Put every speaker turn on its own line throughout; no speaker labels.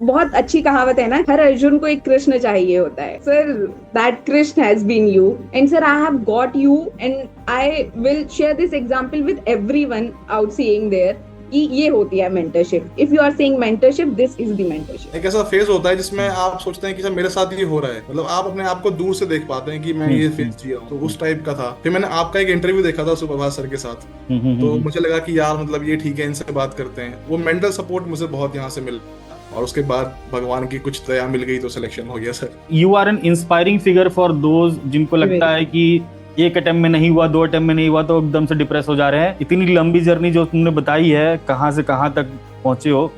बहुत अच्छी कहावत है ना, हर अर्जुन को एक कृष्ण चाहिए होता है sir. That Krishna has been you, and sir I have got you, and I will share this example with everyone out seeing there कि ये होती है mentorship. If you are saying mentorship, this is the mentorship.
एक ऐसा phase होता है जिसमें आप सोचते हैं कि सर मेरे साथ ये हो रहा है, मतलब आप अपने आप को दूर से देख पाते हैं कि मैं ये फेज जिया हूँ, तो उस टाइप का था. फिर मैंने आपका एक इंटरव्यू देखा था सुप्रभात सर के साथ, तो मुझे लगा कि यार मतलब ये ठीक है, इनसे बात करते हैं. वो मेंटल सपोर्ट मुझे बहुत यहाँ से मिला, और उसके बाद भगवान की कुछ दया मिल गई तो सिलेक्शन हो गया sir.
You are an inspiring figure for those जिनको लगता है कि एक अटेम्प्ट में नहीं हुआ, 2 अटेम्प्ट में नहीं हुआ तो एकदम से डिप्रेस हो जा रहे हैं. इतनी लंबी जर्नी जो तुमने बताई है, कहाँ से कहाँ तक पहुंचे हो,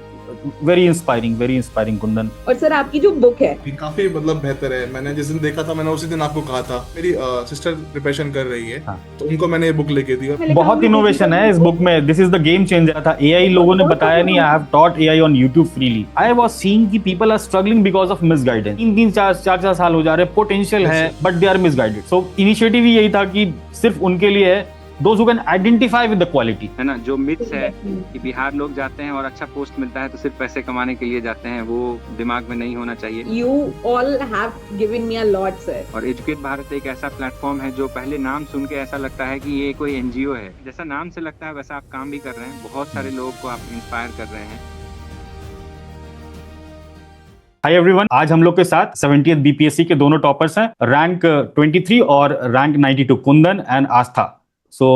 वेरी इंस्पायरिंग कुंदन.
और सर आपकी जो बुक है
काफी मतलब बेहतर है. मैंने जिस दिन देखा था, मैंने उसी दिन आपको कहा था. मेरी सिस्टर प्रिपरेशन कर रही है, तो उनको मैंने ये बुक लेके दी.
बहुत इनोवेशन है इस बुक में. This is the game changer था. एआई लोगों ने बताया नहीं. I have taught AI on YouTube freely. I was seeing कि people are struggling because of misguidance. 3-4 साल हो जा रहे, पोटेंशियल है but they are misguided. So initiative यही था कि सिर्फ उनके लिए है, those who can identify with the quality.
है ना, जो मिथ्स है कि बिहार लोग जाते हैं और अच्छा पोस्ट मिलता है तो सिर्फ पैसे कमाने के लिए जाते हैं, वो दिमाग में नहीं होना चाहिए.
You all have given me a lot, sir.
और एजुकेट भारत एक ऐसा प्लेटफॉर्म है जो पहले नाम सुन के ऐसा लगता है कि ये कोई एनजीओ है. जैसा नाम से लगता है वैसा आप काम भी कर रहे हैं. बहुत सारे लोगों को आप इंस्पायर कर रहे हैं.
हाय एवरीवन, आज हम लोग के साथ 70th बीपीएससी के दोनों टॉपर्स हैं, रैंक 23 और rank 92, Kundan and Aastha. So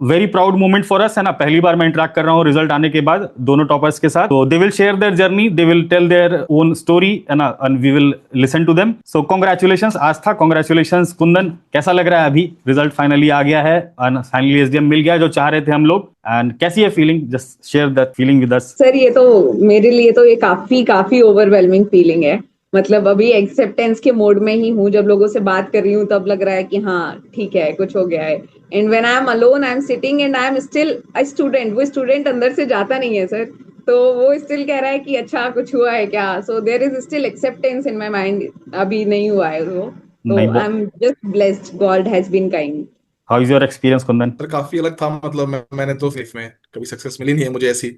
very proud moment for us, है ना. पहली बार मैं इंटरेक्ट कर रहा हूँ रिजल्ट आने के बाद दोनों टॉपर्स के साथ. तो they will share their journey, they will tell their own story, है ना, and we will listen to them. So congratulations Aastha, congratulations Kundan. कैसा लग रहा है अभी? रिजल्ट फाइनली आ गया है और फाइनली एसडीएम मिल गया जो चाह रहे थे हम लोग. एंड कैसी है feeling? Just share that feeling with us.
Sir ये तो मेरे लिए तो ये काफी ओवरवेलमिंग फीलिंग है. मतलब अभी एक्सेप्टेंस के मोड में ही हूँ. जब लोगों से बात कर रही हूँ तब लग रहा है कि हाँ ठीक है, कुछ हो गया है. And when I am alone, I am sitting and I am still a student. वो स्टूडेंट अंदर से जाता नहीं है सर, तो वो स्टिल कह रहा है कि अच्छा कुछ हुआ है क्या. So there is still acceptance in my mind. अभी नहीं हुआ है वो, तो I am just blessed. God has been kind.
How is your experience Kundan?
Sir काफी अलग था. मतलब मैंने तो लाइफ में कभी सक्सेस मिली नहीं है मुझे ऐसी,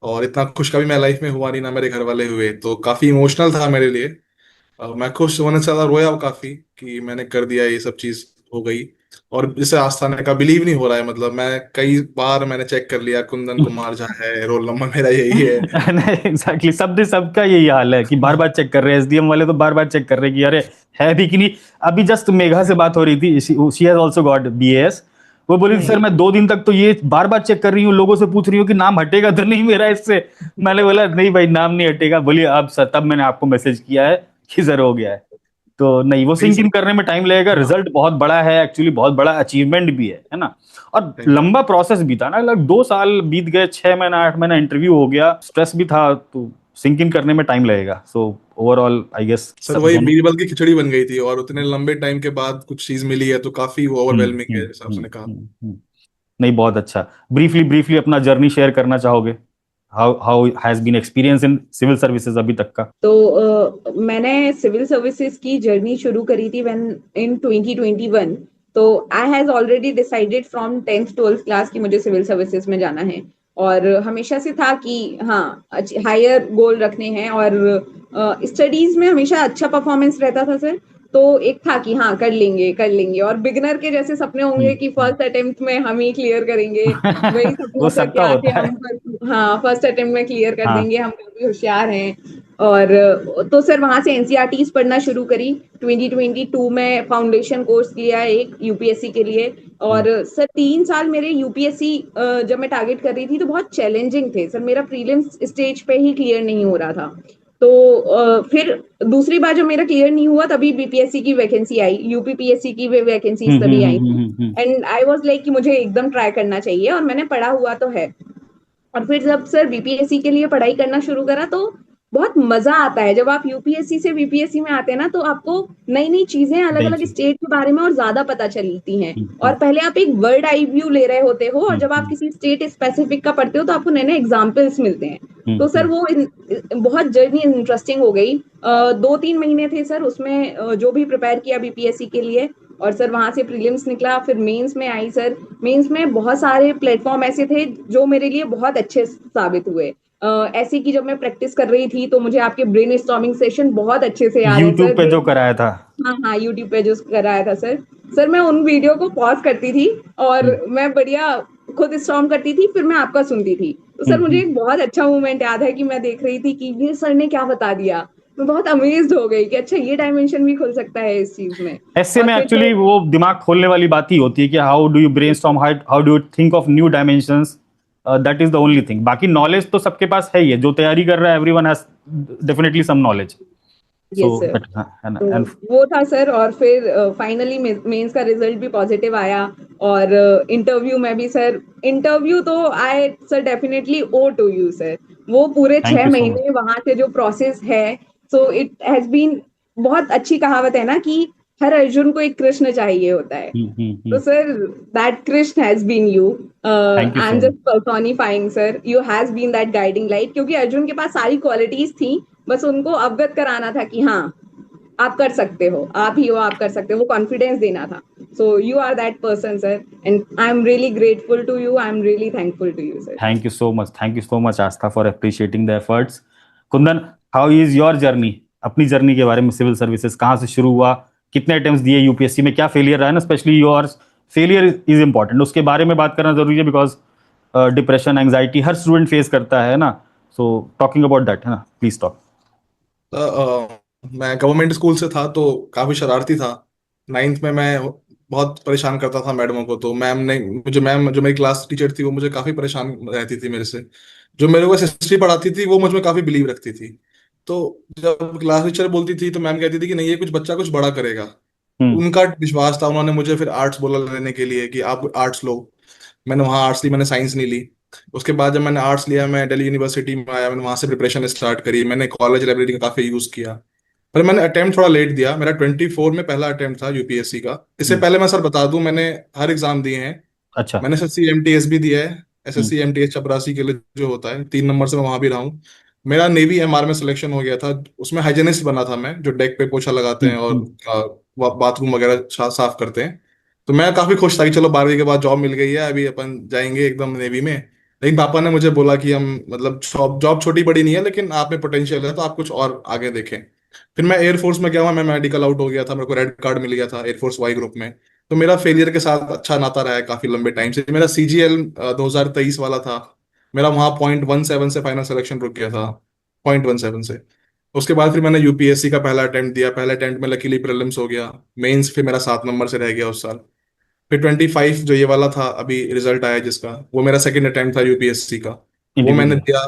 और इतना खुश कभी मैं लाइफ में हुआ नहीं, ना मेरे घर वाले हुए. तो काफी इमोशनल था मेरे लिए. मैं खुश होने से ज्यादा रोया हूँ काफी कि मैंने कर दिया, ये सब चीज हो गई. और जैसे आस्था ने कहा, बिलीव नहीं हो रहा है. मतलब मैं कई बार मैंने चेक कर लिया, कुंदन कुमार झा है, रोल नंबर मेरा यही है.
नहीं एग्जैक्टली, सबका यही हाल है कि बार बार चेक कर रहे हैं. एसडीएम वाले तो बार बार चेक कर रहे हैं कि अरे है भी कि नहीं. अभी जस्ट मेघा से बात हो रही थी, she has also got BAS. वो बोली सर मैं 2 दिन तक तो ये बार बार चेक कर रही हूँ, लोगों से पूछ रही हूँ कि नाम हटेगा तो नहीं मेरा इससे. मैंने बोला नहीं भाई, नाम नहीं हटेगा. बोलिए अब सर, तब मैंने आपको मैसेज किया है कि सर हो गया है. तो नहीं, वो सिंक इन करने में टाइम लगेगा. रिजल्ट बहुत बड़ा है एक्चुअली, बहुत बड़ा अचीवमेंट भी है ना. और लंबा प्रोसेस भी था ना, लगभग 2 साल बीत गए, 6 महीना 8 महीना इंटरव्यू हो गया, स्ट्रेस भी था, तो सिंक इन करने में टाइम लगेगा. So overall I guess
sir वही बीरबल की खिचड़ी बन गई थी, और उतने लंबे टाइम के बाद कुछ चीज मिली है तो काफी ओवरवेलमिंग है, जैसा आपने कहा.
नहीं, बहुत अच्छा. ब्रीफली अपना जर्नी शेयर करना चाहोगे? How has been experience in civil services अभी तक का?
तो मैंने सिविल सर्विसेज की जर्नी शुरू करी थी व्हेन इन 2021. तो I has already decided from 10th-12th class कि मुझे सिविल सर्विसेज में जाना है. और हमेशा से था कि हाँ हायर गोल रखने हैं, और स्टडीज में हमेशा अच्छा परफॉर्मेंस रहता था सर. तो एक था कि हाँ कर लेंगे, और बिगनर के जैसे सपने होंगे कि फर्स्ट अटेम्प्ट में हम ही क्लियर करेंगे. वही
वो
सपनों तक
सबका
आके
होता है.
हम हाँ फर्स्ट अटेम्प्ट में क्लियर कर
हाँ.
देंगे, हम काफी होशियार हैं. और तो सर वहां से एनसीईआरटीज पढ़ना शुरू करी. 2022 में फाउंडेशन कोर्स किया एक यूपीएससी के लिए. और सर 3 साल मेरे यूपीएससी जब मैं टारगेट कर रही थी तो बहुत चैलेंजिंग थे सर. मेरा प्रीलिम्स स्टेज पे ही क्लियर नहीं हो रहा था. तो फिर दूसरी बार जब मेरा क्लियर नहीं हुआ तभी बीपीएससी की वैकेंसी आई, यूपीपीएससी की वैकेंसीज तभी आई. एंड आई वाज लाइक कि मुझे एकदम ट्राई करना चाहिए, और मैंने पढ़ा हुआ तो है. और फिर जब सर बीपीएससी के लिए पढ़ाई करना शुरू करा तो बहुत मजा आता है. जब आप यूपीएससी से बीपीएससी में आते हैं ना, तो आपको नई नई चीजें, अलग अलग स्टेट के बारे में और ज्यादा पता चलती हैं. और पहले आप एक वर्ड आई व्यू ले रहे होते हो, और जब आप किसी स्टेट स्पेसिफिक का पढ़ते हो तो आपको नए नए एग्जाम्पल्स मिलते हैं. तो सर वो बहुत जर्नी इंटरेस्टिंग हो गई. 2-3 महीने थे सर उसमें, जो भी प्रिपेयर किया बीपीएससी के लिए. और सर वहां से प्रीलिम्स निकला, फिर मेंस में आई सर. मेंस में बहुत सारे प्लेटफॉर्म ऐसे थे जो मेरे लिए बहुत अच्छे साबित हुए. ऐसे की जब मैं प्रैक्टिस कर रही थी तो मुझे आपके ब्रेन स्टॉर्मिंग सेशन बहुत अच्छे से याद है
यूट्यूब
सर।
पे जो कराया था।
हाँ हाँ, यूट्यूब पे जो कराया था सर। सर मैं उन वीडियो को पॉज करती थी और मैं बढ़िया खुद स्टॉर्म करती थी, फिर मैं आपका सुनती थी। तो सर मुझे एक बहुत अच्छा मोमेंट याद है कि मैं देख रही थी कि ये सर ने क्या बता दिया। मैं बहुत अमेज्ड हो गई कि अच्छा ये डायमेंशन भी खुल सकता है इस चीज में।
ऐसे
और
में
फिर
एक्चुअली
तो
वो दिमाग खोलने वाली बात ही होती है कि how do you brainstorm, how do you think of new dimensions. That is the only thing. बाकी नॉलेज तो सबके पास है ही है, जो तैयारी कर रहा है everyone has definitely some knowledge. So
yes sir.
है ना।
तो
एंड
वो था सर, और फिर फाइनली मेंस का रिजल्ट भी पॉजिटिव आया। और इंटरव्यू में भी सर, इंटरव्यू तो I sir definitely owe to you sir. वो पूरे
थैंक
छह
यू सो मच।
महीने वहां से जो प्रोसेस है, सो इट हैज बीन, बहुत अच्छी कहावत है ना कि हर अर्जुन को एक कृष्ण चाहिए होता है। तो sir that Krishna has been you.
Thank you
I am
so
just
much.
Personifying sir, you has been that guiding light, क्योंकि अर्जुन के पास सारी क्वालिटीज थी, बस उनको अवगत कराना था कि हाँ आप कर सकते हो, आप ही हो, आप कर सकते हो, वो कॉन्फिडेंस देना था। So you are that person sir, and I am really grateful to you, I am really thankful to you sir.
Thank you so much, thank you so much Aastha for appreciating the efforts. Kundan, how is your journey? अपनी journey के बारे में, civil services कहाँ से शुरू हुआ, कितने attempts दिए, यूपीएससी में क्या फेलियर रहा है ना, specially your failure is important, उसके बारे में बात करना जरूरी है because depression anxiety her student face करता है ना। सो टॉकिंग अबाउट दैट है ना, प्लीज टॉक।
मैं गवर्नमेंट स्कूल से था तो काफी शरारती था। नाइन्थ में मैं बहुत परेशान करता था मैडमों को, तो मैम जो मेरी क्लास टीचर थी वो मुझे काफी परेशान रहती थी मेरे से। जो मेरे को हिस्ट्री पढ़ाती थी वो मुझ में काफी बिलीव रखती थी। तो जब क्लास टीचर बोलती थी तो मैम कहती थी कि नहीं, ये कुछ बच्चा कुछ बड़ा करेगा।
हम्म।
उनका विश्वास था, उन्होंने मुझे फिर आर्ट्स बोला लेने के लिए कि आप आर्ट्स लो। मैंने वहाँ आर्ट्स ली, मैंने साइंस नहीं ली। उसके बाद जब मैंने आर्ट्स लिया, मैं दिल्ली यूनिवर्सिटी में आया, मैंने वहाँ से प्रिपरेशन स्टार्ट करी, मैंने कॉलेज लाइब्रेरी का काफ़ी यूज़ किया। पर मैंने अटेम्प्ट थोड़ा लेट दिया, मेरा 24 में पहला अटेम्प्ट था यूपीएससी का। इससे
हम्म।
पहले मैं सर बता दूं, मैंने हर एग्जाम दिए हैं।
अच्छा।
मैंने एसएससी एमटीएस भी दिया है।
हम्म।
एसएससी एमटीएस चपरासी के लिए जो होता है 3 नंबर से, मैं वहां भी रहा हूँ। मेरा नेवी एमआर में सिलेक्शन हो गया था। उसमें हाइजेनिस्ट बना था मैं, जो डेक पे पोछा लगाते हैं और बाथरूम वगैरह साफ करते हैं। तो मैं काफी खुश था कि चलो 12वीं के बाद जॉब मिल गई है, अभी अपन जाएंगे एकदम नेवी में। लेकिन पापा ने मुझे बोला कि हम मतलब जॉब जॉब छोटी बड़ी नहीं है, लेकिन आप में पोटेंशियल है तो आप कुछ और आगे देखें। फिर मैं एयरफोर्स में गया हुआ, मैं मेडिकल आउट हो गया था, मेरे को रेड कार्ड मिल गया था एयरफोर्स वाई ग्रुप में। तो मेरा फेलियर के साथ अच्छा नाता रहा है काफी लंबे टाइम से। मेरा सीजीएल 2023 वाला था। मेरा वहाँ 0.17 से फाइनल सिलेक्शन रुक गया था, 0.17 से। उसके बाद फिर मैंने यूपीएससी का पहला अटेम्प्ट दिया, पहले अटेम्प्ट में लकीली प्रीलिम्स हो गया। मेंस फिर मेरा 7 नंबर से रह गया उस साल। फिर 25 जो ये वाला था अभी रिजल्ट आया जिसका, वो मेरा सेकंड अटेम्प्ट था यूपीएससी का। वो
इंटरव्यू
मैंने
दिया।
दिया,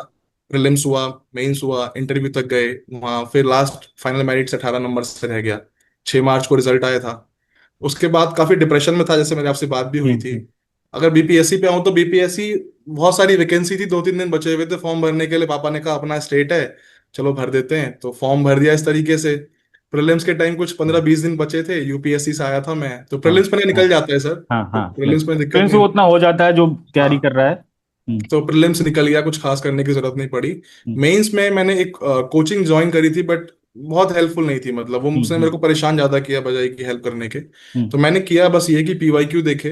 प्रीलिम्स हुआ, मेंस हुआ, इंटरव्यू तक गए वहाँ। फिर लास्ट फाइनल मेरिट से 18 नंबर से रह गया। 6 मार्च को रिजल्ट आया था। उसके बाद काफी डिप्रेशन में था, जैसे मेरे आपसे बात भी हुई थी। अगर बीपीएससी पे आऊँ तो बीपीएससी बहुत सारी वैकेंसी थी, 2-3 दिन बचे हुए थे फॉर्म भरने के लिए। पापा ने कहा अपना स्टेट है, चलो भर देते हैं, तो फॉर्म भर दिया इस तरीके से। प्रीलिम्स के टाइम कुछ 15-20 दिन बचे थे, यूपीएससी से आया था मैं, तो
हाँ
प्रीलिम्स में
हाँ
निकल जाता है सर।
हाँ
तो
हाँ,
प्रीलिम्स में दिक्कत
फ्रेंड्स
नहीं।
वो उतना हो जाता है जो तैयारी कर
हाँ,
रहा है।
तो प्रीलिम्स निकल गया, कुछ खास करने की जरूरत नहीं पड़ी।
हम्म।
मेंस में मैंने एक कोचिंग ज्वाइन करी थी, बट बहुत हेल्पफुल नहीं थी, मतलब वो उसने मेरे को परेशान ज्यादा किया बजाय कि हेल्प करने के।
हम्म।
तो मैंने किया बस ये कि पीवाईक्यू देखे,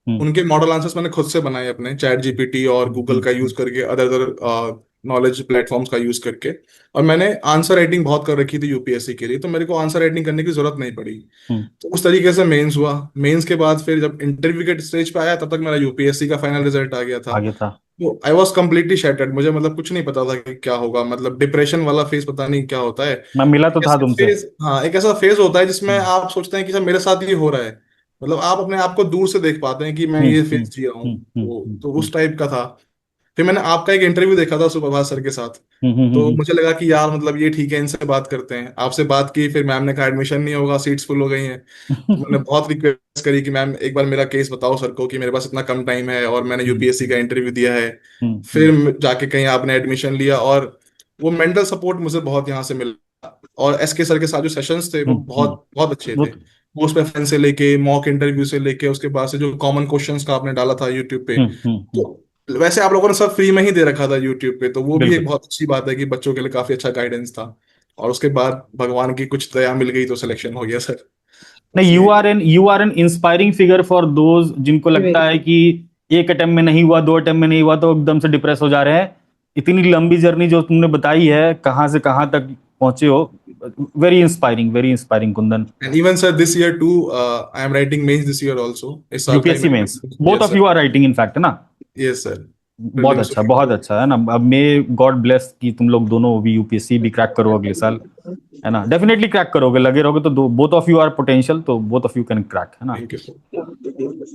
हम्म।
उनके मॉडल आंसर्स मैंने खुद से बनाए अपने चैट जीपीटी और गूगल का यूज करके, अदर अदर नॉलेज प्लेटफॉर्म्स का यूज करके। और मैंने आंसर राइटिंग बहुत कर रखी थी यूपीएससी के लिए, तो मेरे को आंसर राइटिंग करने की जरूरत नहीं पड़ी।
हम्म।
तो उस तरीके से मेंस हुआ। मेंस के बाद फिर जब इंटरव्यू के स्टेज पे आया, तब तक मेरा यूपीएससी का फाइनल रिजल्ट आ गया था।
आगे था।
तो आई वॉज कम्प्लीटली शैटर्ड, मुझे मतलब कुछ नहीं पता था कि क्या होगा, मतलब डिप्रेशन वाला फेज पता नहीं क्या होता है।
मैं मिला तो
एक
था
ऐसा
तुमसे।
फेज, हाँ, एक ऐसा फेज होता है जिसमें
हम्म।
आप सोचते हैं कि सब मेरे साथ ये हो रहा है। मतलब आप अपने आप को दूर से देख पाते हैं कि मैं
हम्म।
ये
हम्म।
फेज जी रहा हूँ।
हम्म। हम्म।
तो उस टाइप का था। फिर मैंने आपका एक इंटरव्यू देखा था सुप्रभात सर के साथ।
हम्म।
तो मुझे लगा कि यार मतलब ये ठीक है, इनसे बात करते हैं। आपसे बात की, फिर मैम ने कहा एडमिशन नहीं होगा, सीट्स फुल हो गई हैं। तो मैंने बहुत रिक्वेस्ट करी कि मैम एक बार मेरा केस बताओ सर को, कि मेरे पास इतना कम टाइम है और मैंने यूपीएससी का इंटरव्यू दिया है। फिर जाके कहीं आपने एडमिशन लिया, और वो मेंटल सपोर्ट मुझे बहुत यहाँ से मिला। और एसके सर के साथ जो सेशंस थे वो बहुत बहुत अच्छे
वो
थे। पोस्ट प्रेफरेंस से लेके मॉक इंटरव्यू से लेके, उसके बाद से जो कॉमन क्वेश्चंस का आपने डाला था यूट्यूब पे, तो वैसे आप लोगों ने सब फ्री में ही दे रखा था यूट्यूब पे, तो वो भी एक
बिल्कुल।
बहुत अच्छी बात है कि बच्चों के लिए काफी अच्छा गाइडेंस था। और उसके बाद भगवान की कुछ दया मिल गई तो सिलेक्शन हो गया सर।
नहीं,
बस ये।
You are an inspiring figure for those जिनको लगता है कि एक अटेम्प्ट में नहीं हुआ, 2 अटेम्प्ट में नहीं हुआ तो एकदम से डिप्रेस हो जा रहे हैं। इतनी लंबी जर्नी जो तुमने बताई है, कहाँ से कहाँ तक पहुंचे हो, very inspiring Kundan.
And even sir, this year too, I am writing mains this year also. इस साल का ही
यूपीएससी
मैं
mains, both
yes
of
sir,
you are writing in fact, है ना?
yes sir.
बहुत
Prelims
अच्छा है ना। अब मे गॉड ब्लेस कि तुम लोग दोनों भी यूपीएससी भी क्रैक करो अगले साल, है ना? डेफिनेटली क्रैक करोगे, लगे रहोगे तो both of you are potential, तो both of you can crack, है ना?
Thank you sir.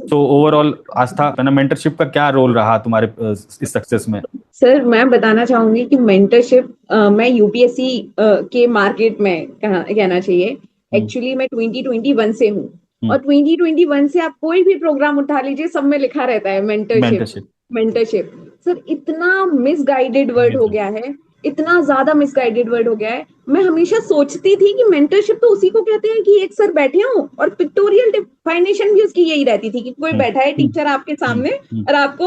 तो ओवरऑल आस्था, मेंटरशिप का क्या रोल रहा तुम्हारे इस सक्सेस में?
सर मैं बताना चाहूंगी कि मेंटरशिप मैं यूपीएससी के मार्केट में कहना चाहिए। एक्चुअली मैं 2021 से हूँ और 2021 से आप कोई भी प्रोग्राम उठा लीजिए, सब में लिखा रहता है मेंटरशिप। सर इतना मिसगाइडेड वर्ड हो गया है, इतना ज्यादा मिसगाइडेड वर्ड हो गया है। मैं हमेशा सोचती थी कि मेंटरशिप तो उसी को कहते हैं कि एक सर बैठे हों, और पिक्टोरियल डिफाइनेशन भी उसकी यही रहती थी कि कोई बैठा है टीचर आपके सामने और आपको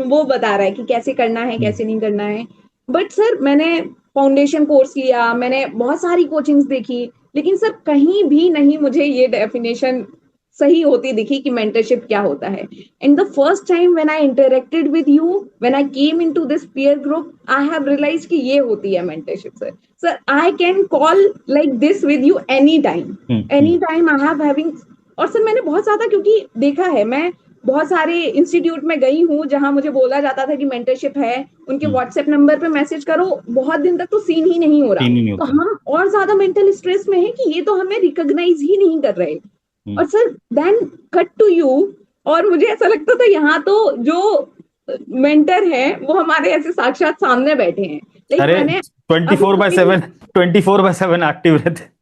वो बता रहा है कि कैसे करना है कैसे नहीं करना है। बट सर मैंने फाउंडेशन कोर्स लिया, मैंने बहुत सारी कोचिंग्स देखी, लेकिन सर कहीं भी नहीं मुझे ये डेफिनेशन सही होती दिखी कि मेंटरशिप क्या होता है। And the first time when I interacted with you, when I came into this peer group, I have realized कि ये होती है mentorship. Sir I can call like this with you any time I have having. और sir मैंने बहुत ज्यादा, क्योंकि देखा है, मैं बहुत सारे इंस्टीट्यूट में गई हूँ जहां मुझे बोला जाता था कि मेंटरशिप है, उनके व्हाट्सएप नंबर पे मैसेज करो, बहुत दिन तक तो सीन ही नहीं हो रहा। तो हम और ज्यादा मेंटल स्ट्रेस में है कि ये तो हमें रिकॉग्नाइज ही नहीं कर रहे। और sir then cut to you, और मुझे ऐसा लगता था यहाँ तो जो मेंटर है वो हमारे ऐसे साक्षात सामने बैठे हैं।
अरे 24/7 एक्टिव रहते।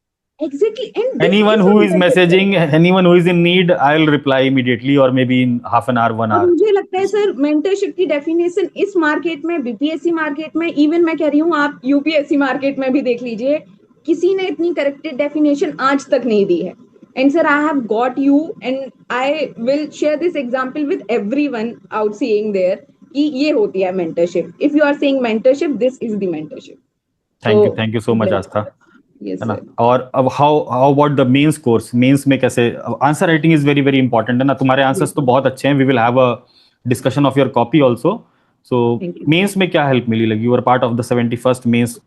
Exactly. And
anyone who is messaging, anyone who is in need, I'll reply immediately or maybe in half an hour, 1 hour.
मुझे लगता है सर मेंटरशिप की डेफिनेशन इस मार्केट में, बीपीएससी मार्केट में, इवन मैं कह रही हूँ आप यूपीएससी मार्केट में भी देख लीजिए, किसी ने इतनी करेक्टेड डेफिनेशन आज तक नहीं दी है। And sir I have got you and I will share this example with everyone out seeing there कि ये होती है mentorship. If you are saying mentorship, this is the mentorship.
Thank you so much Aastha,
Yes,
है ना? और अब how about the mains course? Mains में कैसे? Answer writing is very very important, है ना? तुम्हारे आंसर्स तो बहुत अच्छे हैं, we will have a discussion of your copy also. So mains में क्या हेल्प मिली? लगी you are part of the 71st mains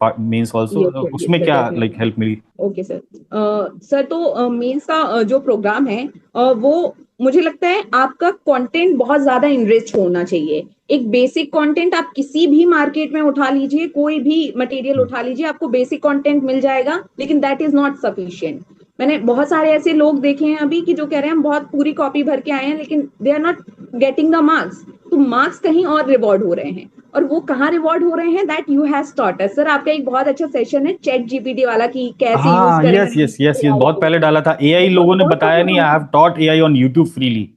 also, उसमें क्या लाइक हेल्प मिली?
ओके सर तो मेंस का जो प्रोग्राम है वो मुझे लगता है आपका कंटेंट बहुत ज्यादा इनरिच होना चाहिए। एक बेसिक कंटेंट आप किसी भी मार्केट में उठा लीजिए, कोई भी मटेरियल उठा लीजिए, आपको बेसिक कंटेंट मिल जाएगा, लेकिन दैट इज नॉट सफिशिएंट। मैंने बहुत सारे ऐसे लोग देखे हैं अभी कि जो कह रहे हैं हम बहुत पूरी कॉपी भर के आए हैं, लेकिन they are not getting the marks. तो मार्क्स कहीं और रिवॉर्ड हो रहे हैं, और वो कहाँ रिवॉर्ड हो रहे हैं, that you have taught us. Sir आपका एक बहुत अच्छा सेशन है चैट जीपीटी वाला कि कैसे यूज करें।
यस बहुत पहले डाला था, एआई लोगों ने बताया नहीं, I have taught AI on YouTube freely.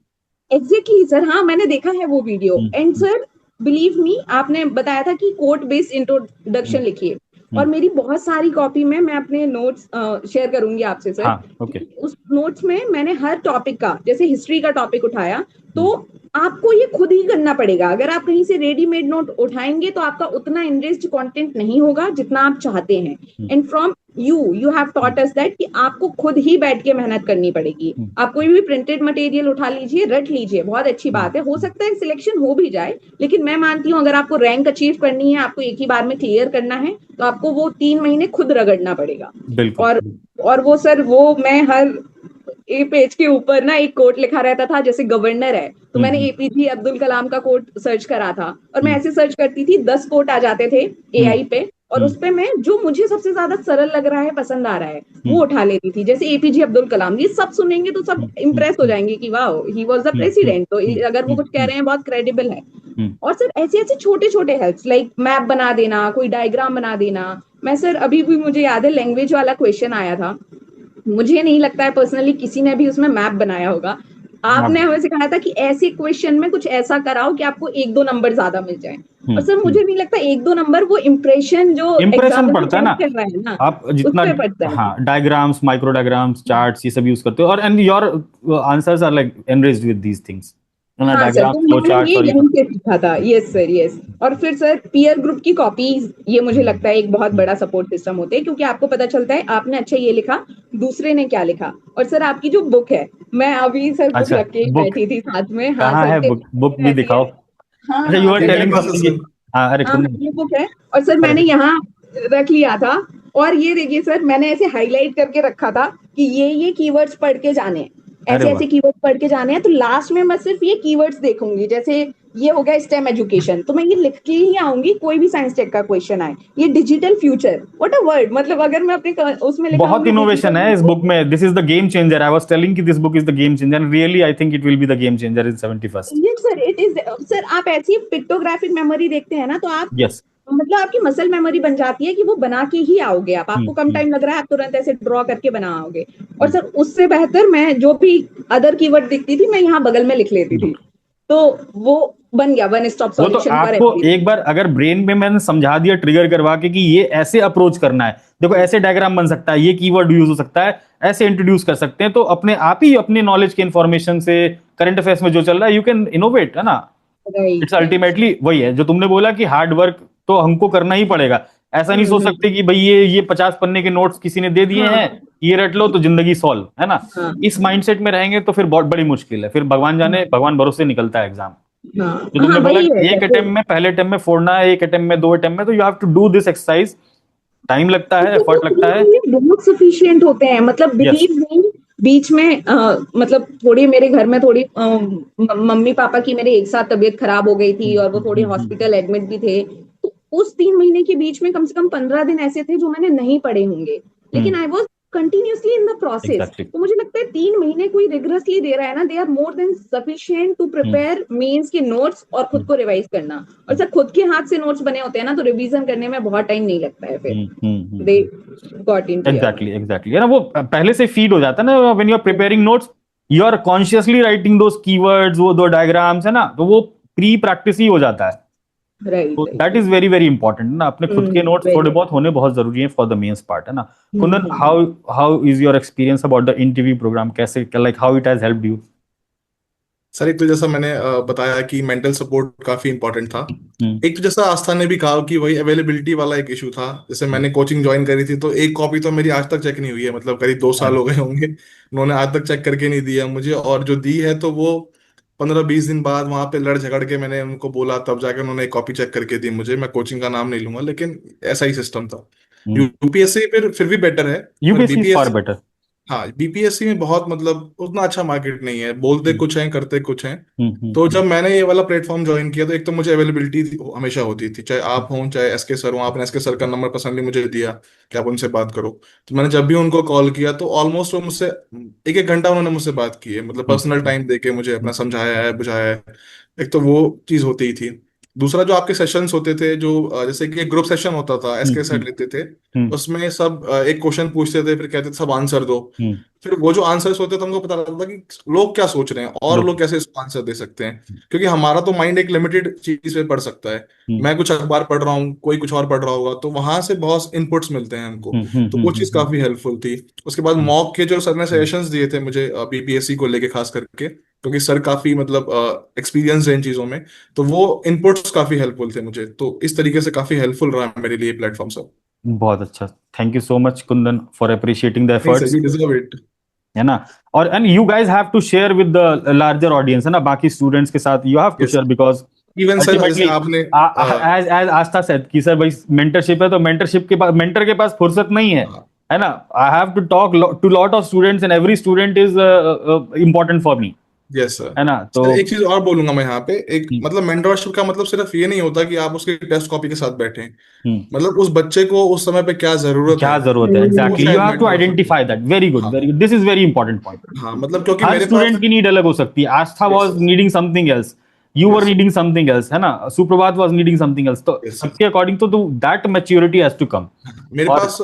Exactly sir, हाँ मैंने देखा है वो video. And sir believe me, आपने बताया था कि कोट बेस्ड इंट्रोडक्शन लिखिए, और मेरी बहुत सारी कॉपी में मैं अपने नोट्स शेयर करूंगी आपसे सर।
ओके।
उस नोट्स में मैंने हर टॉपिक का, जैसे हिस्ट्री का टॉपिक उठाया, तो आपको ये खुद ही करना पड़ेगा। अगर आप कहीं से रेडीमेड नोट उठाएंगे तो आपका उतना इनरिच्ड कंटेंट नहीं होगा जितना आप चाहते हैं। And from you have taught us that कि आपको खुद ही बैठ के मेहनत करनी पड़ेगी। आप कोई भी प्रिंटेड मटेरियल उठा लीजिए, रट लीजिए, बहुत अच्छी बात है, हो सकता है सिलेक्शन हो भी जाए, लेकिन मैं मानती हूँ अगर आपको रैंक अचीव करनी है, आपको एक ही बार में क्लियर करना है, तो आपको वो 3 महीने खुद रगड़ना पड़ेगा। और वो सर, वो मैं हर पेज के ऊपर ना एक कोट लिखा रहता था, जैसे गवर्नर है तो मैंने एपीजे अब्दुल कलाम का कोट सर्च करा था, और मैं ऐसे सर्च करती थी, 10 कोट आ जाते थे एआई पे, और उस पे मैं जो मुझे सबसे ज्यादा सरल लग रहा है, पसंद आ रहा है, वो उठा लेती थी। जैसे एपीजे अब्दुल कलाम, ये सब सुनेंगे तो सब इम्प्रेस हो जाएंगे कि वाह ही वाज द प्रेसिडेंट, तो अगर वो कुछ कह रहे हैं बहुत क्रेडिबल है। और सर ऐसे ऐसे छोटे छोटे हेल्प्स, लाइक मैप बना देना, कोई डायग्राम बना देना। मैं सर अभी भी मुझे याद है लैंग्वेज वाला क्वेश्चन आया था, मुझे नहीं लगता है पर्सनली किसी ने भी उसमें मैप बनाया होगा। आपने हमें सिखाया था कि ऐसे क्वेश्चन में कुछ ऐसा कराओ कि आपको 1-2 नंबर ज्यादा मिल जाए। और सर मुझे नहीं लगता 1-2 नंबर, वो इम्प्रेशन
पड़ता है ना, आप जितना डायग्राम्स, माइक्रो डायग्राम्स, चार्ट्स, ये सब यूज करते हो, और and your answers are like enriched with these things.
हाँ सर, तो मैंने ये यहीं से सीखा था। Yes sir, yes. और फिर सर पीयर ग्रुप की कॉपीज, ये मुझे लगता है एक बहुत बड़ा सपोर्ट सिस्टम होते हैं, क्योंकि आपको पता चलता है आपने अच्छा ये लिखा, दूसरे ने क्या लिखा। और सर आपकी जो बुक है, मैं अभी सर बुक रख के बैठी थी साथ में। हाँ सर,
बुक भी दिखाओ।
हाँ,
यू आर टेलिंग हाँ अरे
हाँ, ये बुक है और सर मैंने यहाँ रख लिया था। और ये देखिए सर, मैंने ऐसे हाईलाइट करके रखा था कि ये कीवर्ड्स पढ़ के जाने हैं,
अरे
ऐसे
वाह
ऐसे कीवर्ड्स पढ़ के जाने हैं। तो लास्ट में मैं सिर्फ ये कीवर्ड्स देखूंगी, जैसे ये हो गया स्टेम एजुकेशन, तो मैं ये लिख के ही आऊंगी कोई भी साइंस टेक का क्वेश्चन आए। ये digital future, what a word, मतलब अगर मैं अपने उसमें लिखा
बहुत
आऊंगी
इनोवेशन है इस बुक में। This is the game changer. I was telling कि this book is the game changer and really I think it will be the game changer in 71st।
ये सर इट इज सर, आप ऐसी pictographic memory देखते हैं ना, तो आप
yes.
मतलब आपकी मसल मेमोरी बन जाती है कि वो बना के ही आओगे आप, आपको कम टाइम लग रहा है, आप तुरंत ऐसे ड्रॉ करके बना आओगे। और सर उससे बेहतर मैं जो भी अदर कीवर्ड दिखती थी मैं यहाँ बगल में लिख लेती थी, तो वो बन गया वन स्टॉप
वो तो
सॉल्यूशन फॉर
आपको
एवरीथिंग।
एक बार अगर ब्रेन में मैंने समझा दिया ट्रिगर करवा के कि ये ऐसे अप्रोच करना है, देखो ऐसे डायग्राम बन सकता है, ये कीवर्ड यूज हो सकता है, ऐसे इंट्रोड्यूस कर सकते हैं, तो अपने आप ही अपने नॉलेज के इंफॉर्मेशन से करंट अफेयर्स में जो चल रहा है यू कैन इनोवेट, है ना। It's
right.
अल्टीमेटली वही है जो तुमने बोला कि हार्ड वर्क तो हमको करना ही पड़ेगा। ऐसा नहीं सोच सकते कि भाई ये 50 पन्ने के नोट्स किसी ने दे दिए
हाँ
हैं, ये रट लो तो जिंदगी सॉल्व, है ना।
हाँ
इस माइंडसेट में रहेंगे तो फिर बहुत बड़ी मुश्किल है, फिर भगवान जाने, भगवान भरोसे निकलता है एग्जाम।
हाँ
जो तुमने
हाँ,
बोला
वही है
कि एक
जैसे
अटेम्प्ट में, पहले अटेम्प्ट में फोड़ना है, एक अटेम्प्ट में, 2 अटेम्प्ट में, तो you have to do this exercise. Time लगता है, एफर्ट लगता है।
बहुत सफिशिएंट होते हैं, मतलब
यस।
बिलीव नहीं। बीच में मतलब थोड़ी मेरे घर में थोड़ी मम्मी पापा की मेरे एक साथ तबीयत खराब हो गई थी और वो थोड़े हॉस्पिटल एडमिट भी थे, तो उस 3 महीने के बीच में कम से कम 15 दिन ऐसे थे जो मैंने नहीं पढ़े होंगे, लेकिन I was continuously in the process.
Exactly.
तो मुझे लगता है 3 महीने कोई रिगरसली दे रहा है ना, they are more than sufficient to prepare mains के नोट्स और खुद को रिवाइज करना। और सर खुद के हाथ से नोट्स बने होते हैं ना, तो रिवीजन करने में बहुत टाइम नहीं लगता है, फिर they got in
exactly exactly, है ना, वो पहले से फीड हो जाता है ना। When you are preparing notes you are consciously writing those keywords, वो दो डायग्राम्स, है ना, तो वो प्री प्रैक्टिस ही हो जाता है।
राइट
तो
right
that is very very important ना, अपने खुद के नोट्स थोड़े
वेरी।
बहुत होने बहुत जरूरी है फॉर द मेंस पार्ट, है ना। Kundan, how how is your experience about the interview program, कैसे, like how it has helped you.
Sir एक तो जैसा मैंने बताया कि मेंटल सपोर्ट काफी इंपॉर्टेंट था। एक तो जैसा आस्था ने भी कहा कि वही अवेलेबिलिटी वाला एक इशू था। जैसे मैंने कोचिंग ज्वाइन करी थी तो एक कॉपी तो मेरी आज तक चेक नहीं हुई है, मतलब करीब 2 साल हो गए होंगे, उन्होंने आज तक चेक करके नहीं दिया मुझे। और जो दी है तो वो 15-20 दिन बाद वहां पे लड़ झगड़ के मैंने उनको बोला, तब जाके उन्होंने एक कॉपी चेक करके दी मुझे। मैं कोचिंग का नाम नहीं लूंगा, लेकिन ऐसा ही सिस्टम था। यूपीएससी फिर भी बेटर है, पर
UPSC is far
BPSC,
better.
हाँ बीपीएससी में बहुत मतलब उतना अच्छा मार्केट नहीं है, बोलते कुछ हैं करते कुछ हैं। तो जब मैंने ये वाला प्लेटफॉर्म ज्वाइन किया तो एक तो मुझे अवेलेबिलिटी हमेशा होती थी, चाहे आप हों चाहे एसके सर हो। आपने एसके सर का नंबर पर्सनली मुझे दिया कि आप उनसे बात करो, तो मैंने जब भी उनको कॉल किया तो ऑलमोस्ट वो मुझसे 1-1 घंटा उन्होंने मुझसे बात की है, मतलब पर्सनल टाइम देके मुझे अपना समझाया है, बुझाया है। एक तो वो चीज होती ही थी। दूसरा जो आपके सेशंस होते थे, जो जैसे कि एक ग्रुप सेशन होता था, एसके सर लेते थे, उसमें सब एक क्वेश्चन पूछते थे, फिर कहते थे सब आंसर दो। फिर वो जो आंसर्स होते थे हमको पता लगता था कि लोग क्या सोच रहे हैं और लोग कैसे इसको आंसर दे सकते हैं, क्योंकि हमारा तो माइंड एक लिमिटेड चीज पे पढ़ सकता है। मैं कुछ अखबार पढ़ रहा हूँ, कोई कुछ और पढ़ रहा होगा, तो वहां से बहुत इनपुट्स मिलते हैं हमको। तो वो चीज काफी हेल्पफुल थी। उसके बाद मॉक के जो सर ने सजेशंस दिए थे मुझे बीपीएससी को लेके खास करके, क्योंकि सर काफी मतलब एक्सपीरियंस है इन चीजों में, तो वो इनपुट्स काफी हेल्पफुल थे मुझे। तो इस तरीके से काफी हेल्पफुल रहा मेरे लिए प्लेटफॉर्म सब।
बहुत अच्छा। Thank you so much Kundan for appreciating the
नहीं sir,
efforts,
you deserve it.
है ना। और and you guys have to share with the larger audience, है ना, बाकी स्टूडेंट्स के साथ you have to
yes,
share, because
even sir जैसे
अल्टीमेटली
आपने
एज एज आस्था सेड कि सर भाई मेंटरशिप है, तो मेंटरशिप के पास, मेंटर के पास फुर्सत नहीं है ना। I have to talk to lot of students and every student is important for me,
yes sir.
है ना। तो
सर एक चीज और बोलूंगा मैं यहाँ पे, एक मतलब मेंटरशिप का मतलब सिर्फ ये नहीं होता कि आप उसके टेस्ट कॉपी के साथ बैठे, मतलब उस बच्चे को उस समय पे क्या जरूरत
क्या
है,
जरूरत है,
वो
एग्जैक्टली, यू
शायद
हैव टू
मेंटरशिप हो।
Identify that. वेरी गुड,
हाँ
very good, this is very important point.
हाँ, मतलब क्योंकि
हर
मेरे पास,
स्टूडेंट की नीड अलग हो सकती है। Astha
yes
was needing something else, you were
yes
needing something else, है ना, Suprabhat was needing something else, तो
यस,
सबके अकॉर्डिंग तो that maturity has to come.
मेरे
और
पास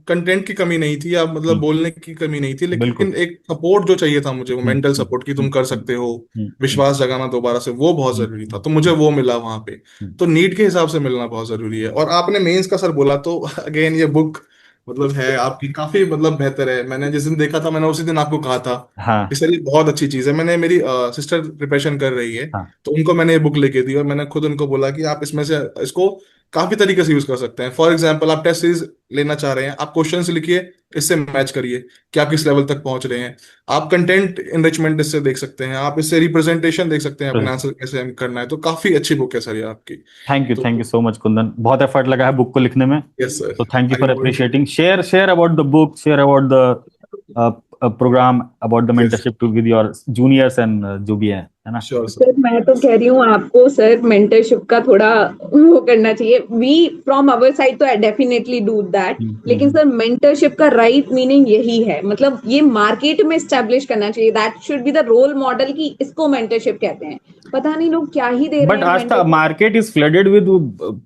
कंटेंट की कमी नहीं थी या मतलब बोलने की कमी नहीं थी,
बिल्कुल।
लेकिन एक सपोर्ट जो चाहिए था मुझे, वो मेंटल सपोर्ट की तुम कर सकते हो, विश्वास जगाना दोबारा से, वो बहुत जरूरी था। तो मुझे वो मिला वहां पे। तो नीड के हिसाब से मिलना बहुत जरूरी है। और आपने मेंस का सर बोला, तो अगेन ये बुक मतलब है आपकी काफी मतलब बेहतर है। मैंने जिस दिन देखा था मैंने उसी दिन आपको कहा था
हाँ
कि सर ये बहुत अच्छी चीज है। मैंने, मेरी सिस्टर प्रिपरेशन कर रही है,
हाँ
तो उनको मैंने ये बुक लेके दी और मैंने खुद उनको बोला कि आप इसमें से इसको काफी तरीके से यूज कर सकते हैं। फॉर एग्जाम्पल, आप टेस्ट सीरीज लेना चाह रहे हैं, आप क्वेश्चंस लिखिए, इससे मैच करिए कि आप किस लेवल तक पहुंच रहे हैं। आप कंटेंट इनरिचमेंट इससे देख सकते हैं, आप इससे रिप्रेजेंटेशन देख सकते हैं, अपना आंसर कैसे करना है। तो काफी अच्छी बुक है सर ये आपकी। तो
thank you so much Kundan, बहुत एफर्ट लगा है बुक को लिखने में,
यस सर,
तो thank you
I
for
no it.
Appreciating. Share about the book, share about the programme, about the
yes
mentorship to with your juniors and जो भी है ना।
Sure sir.
सर मैं तो कह रही हूँ आपको सर मेंटरशिप का थोड़ा वो करना चाहिए। वी फ्रॉम अवर साइड तो डेफिनेटली डू दैट, लेकिन सर मेंटरशिप का राइट मीनिंग यही है, मतलब ये मार्केट में एस्टेब्लिश करना चाहिए। That should be the role model कि इसको मेंटरशिप कहते हैं। पता नहीं लोग क्या ही दे रहे
बट
हैं
आज तक
mentorship।
Market is flooded with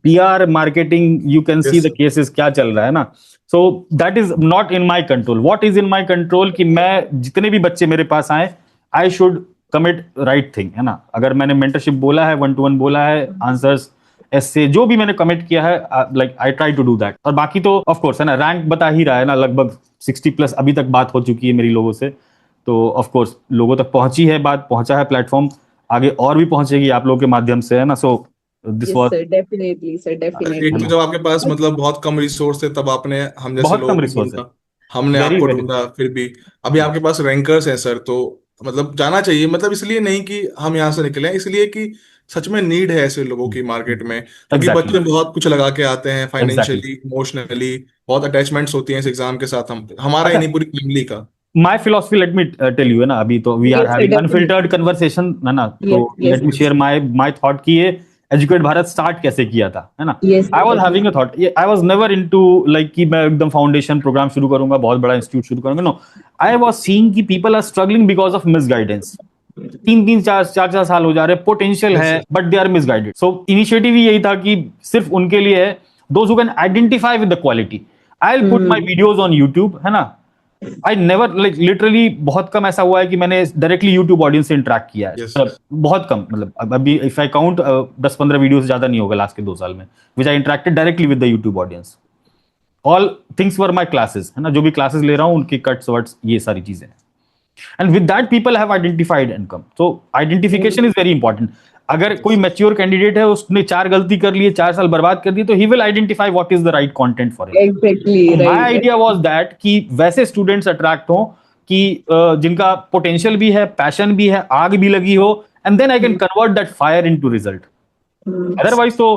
PR marketing, you can see
yes
the
sir.
Cases क्या चल रहा है ना। So that is not in my control. What is in my control कि मैं जितने भी बच्चे मेरे पास आए, I should commit right thing, है ना। अगर मैंने मेंटरशिप बोला है, 1-to-1 बोला है, आंसर्स ऐसे जो भी मैंने कमिट किया है, like I try to do that. और बाकी तो ऑफ कोर्स है ना, रैंक बता ही रहा है ना, लगभग 60+ अभी तक बात हो चुकी है मेरी लोगों से। तो ऑफ कोर्स लोगों तक पहुंची है बात, पहुंचा है प्लेटफॉर्म, आगे और भी पहुंचेगी आप लोगों के माध्यम से, है ना। So this
yes
was,
sir, definitely sir,
एक
डेफिनेटली।
तो जब आपके पास मतलब बहुत कम रिसोर्स थे, तब आपने हम जैसे
बहुत
लोगों
कम
को
रिसोर्स है,
ढूंढा, हमने
वेरी
आपको
वेरी।
ढूंढा। फिर भी अभी आपके पास रैंकर्स हैं सर, तो मतलब जाना चाहिए। मतलब इसलिए नहीं कि हम यहाँ से निकले हैं, इसलिए कि सच में नीड है ऐसे लोगों की मार्केट में, क्योंकि
एग्जैक्टली
बच्चे बहुत कुछ लगा के आते हैं,
एग्जैक्टली।
फाइनेंशियली, इमोशनली, बहुत अटैचमेंट्स होती हैं इस एग्जाम के साथ, हम हमारा ही
अच्छा,
नहीं, पूरी फैमिली का।
My philosophy, let me tell you, है ना, अभी तो we are
yes sir,
having unfiltered
definitely.
Conversation, है ना। तो
yes yes
let me share my my thought कि ये एजुकेट भारत स्टार्ट कैसे किया था, है ना।
Yes
I
sir,
was having a
definitely.
Thought, I was never into like कि मैं एकदम फाउंडेशन प्रोग्राम शुरू करूंगा, बहुत बड़ा इंस्टीट्यूट शुरू करूंगा, नो। आई वाज सीइंग कि people are struggling because of misguidance. 3-3 4-4 साल हो जा रहे, पोटेंशियल
यस
है
sir.
But they are misguided. So initiative ही यही था कि सिर्फ उनके लिए है, those who can identify with the quality. I will put my videos on YouTube, है ना। आई नेवर, लाइक लिटरली बहुत कम ऐसा हुआ है कि मैंने डायरेक्टली यूट्यूब ऑडियंस से इंटरेक्ट किया है,
यस
मतलब
सर।
बहुत कम। मतलब अभी इफ आई काउंट 10-15 वीडियो से ज्यादा नहीं होगा लास्ट के 2 साल में, which I interacted directly with the YouTube audience. All things were my classes, है ना, जो भी क्लासेस ले रहा हूँ उनकी कट्स वर्ड्स, ये सारी चीजें। And with that people have identified income. So identification is very important. अगर कोई मैच्योर कैंडिडेट है, उसने 4 गलती कर लिए, 4 साल बर्बाद कर दिए, तो he will identify what is the right content for him.
Exactly
तो my
right.
Idea was that कि वैसे स्टूडेंट्स अट्रैक्ट हो कि जिनका पोटेंशियल भी है, पैशन भी है, आग भी लगी हो, and then I can convert that fire into result. Otherwise तो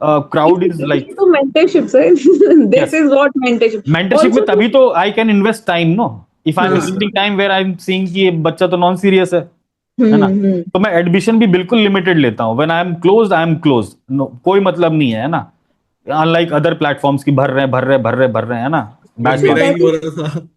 क्राउड इज लाइक,
तो mentorship sir, this
yes,
is what mentorship
mentorship में
आल्सो।
तभी तो I can invest time, no. If I am
yes
investing
sir.
Time where I am seeing कि ये बच्चा तो non serious है ना।
हम्म।
तो मैं एडमिशन भी बिल्कुल लिमिटेड लेता हूँ। When I am close, no, कोई मतलब नहीं है ना। अनलाइक अदर प्लेटफॉर्म्स की भर रहे हैं ना,
बट
बैच
मेरा
लॉन्च।
ही
दैट
नहीं हो
इज
रहा था,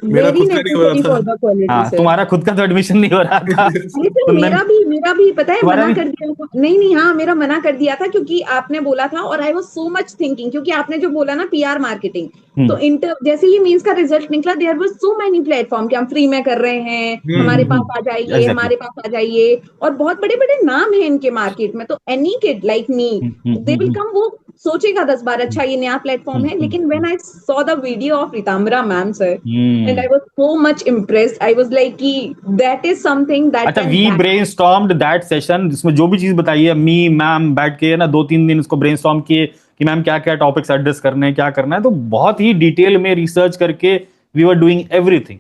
मेरा
वेरी
खुद का नहीं हो
नेसेसरी
रहा
फॉर द क्वालिटी
हाँ,
सर।
तुम्हारा खुद का तो एडमिशन नहीं हो रहा था
अरे सर,
कुंदन,
मेरा भी पता है
तुम्हारा
मना
भी।
कर दिया था। नहीं नहीं, हाँ मेरा मना कर दिया था क्योंकि आपने बोला था, और I was so much thinking, क्योंकि आपने जो बोला ना पीआर मार्केटिंग, तो इंटर जैसे ही मींस का रिजल्ट निकला, there was so many platform कि हम फ्री में कर रहे हैं, हमारे पास आ जाइए,
एग्जैक्टली।
हमारे पास आ जाइए। और बहुत बड़े बड़े नाम हैं इनके मार्केट में, तो any kid like me they will come, वो सोचेगा 10 बार अच्छा ये नया प्लेटफॉर्म है। लेकिन when I saw the video of Ritambhara ma'am sir, and I was so much impressed. I was like कि that is something that
अच्छा,
can
वी ब्रेनस्टॉर्म्ड दैट सेशन, जिसमें जो भी चीज बताई है, मी मैम बैठ के ना 2-3 दिन इसको ब्रेनस्टॉर्म किए कि मैम क्या क्या टॉपिक्स एड्रेस करने हैं, क्या करना है। तो बहुत ही डिटेल में रिसर्च करके वी वर डूइंग एवरीथिंग,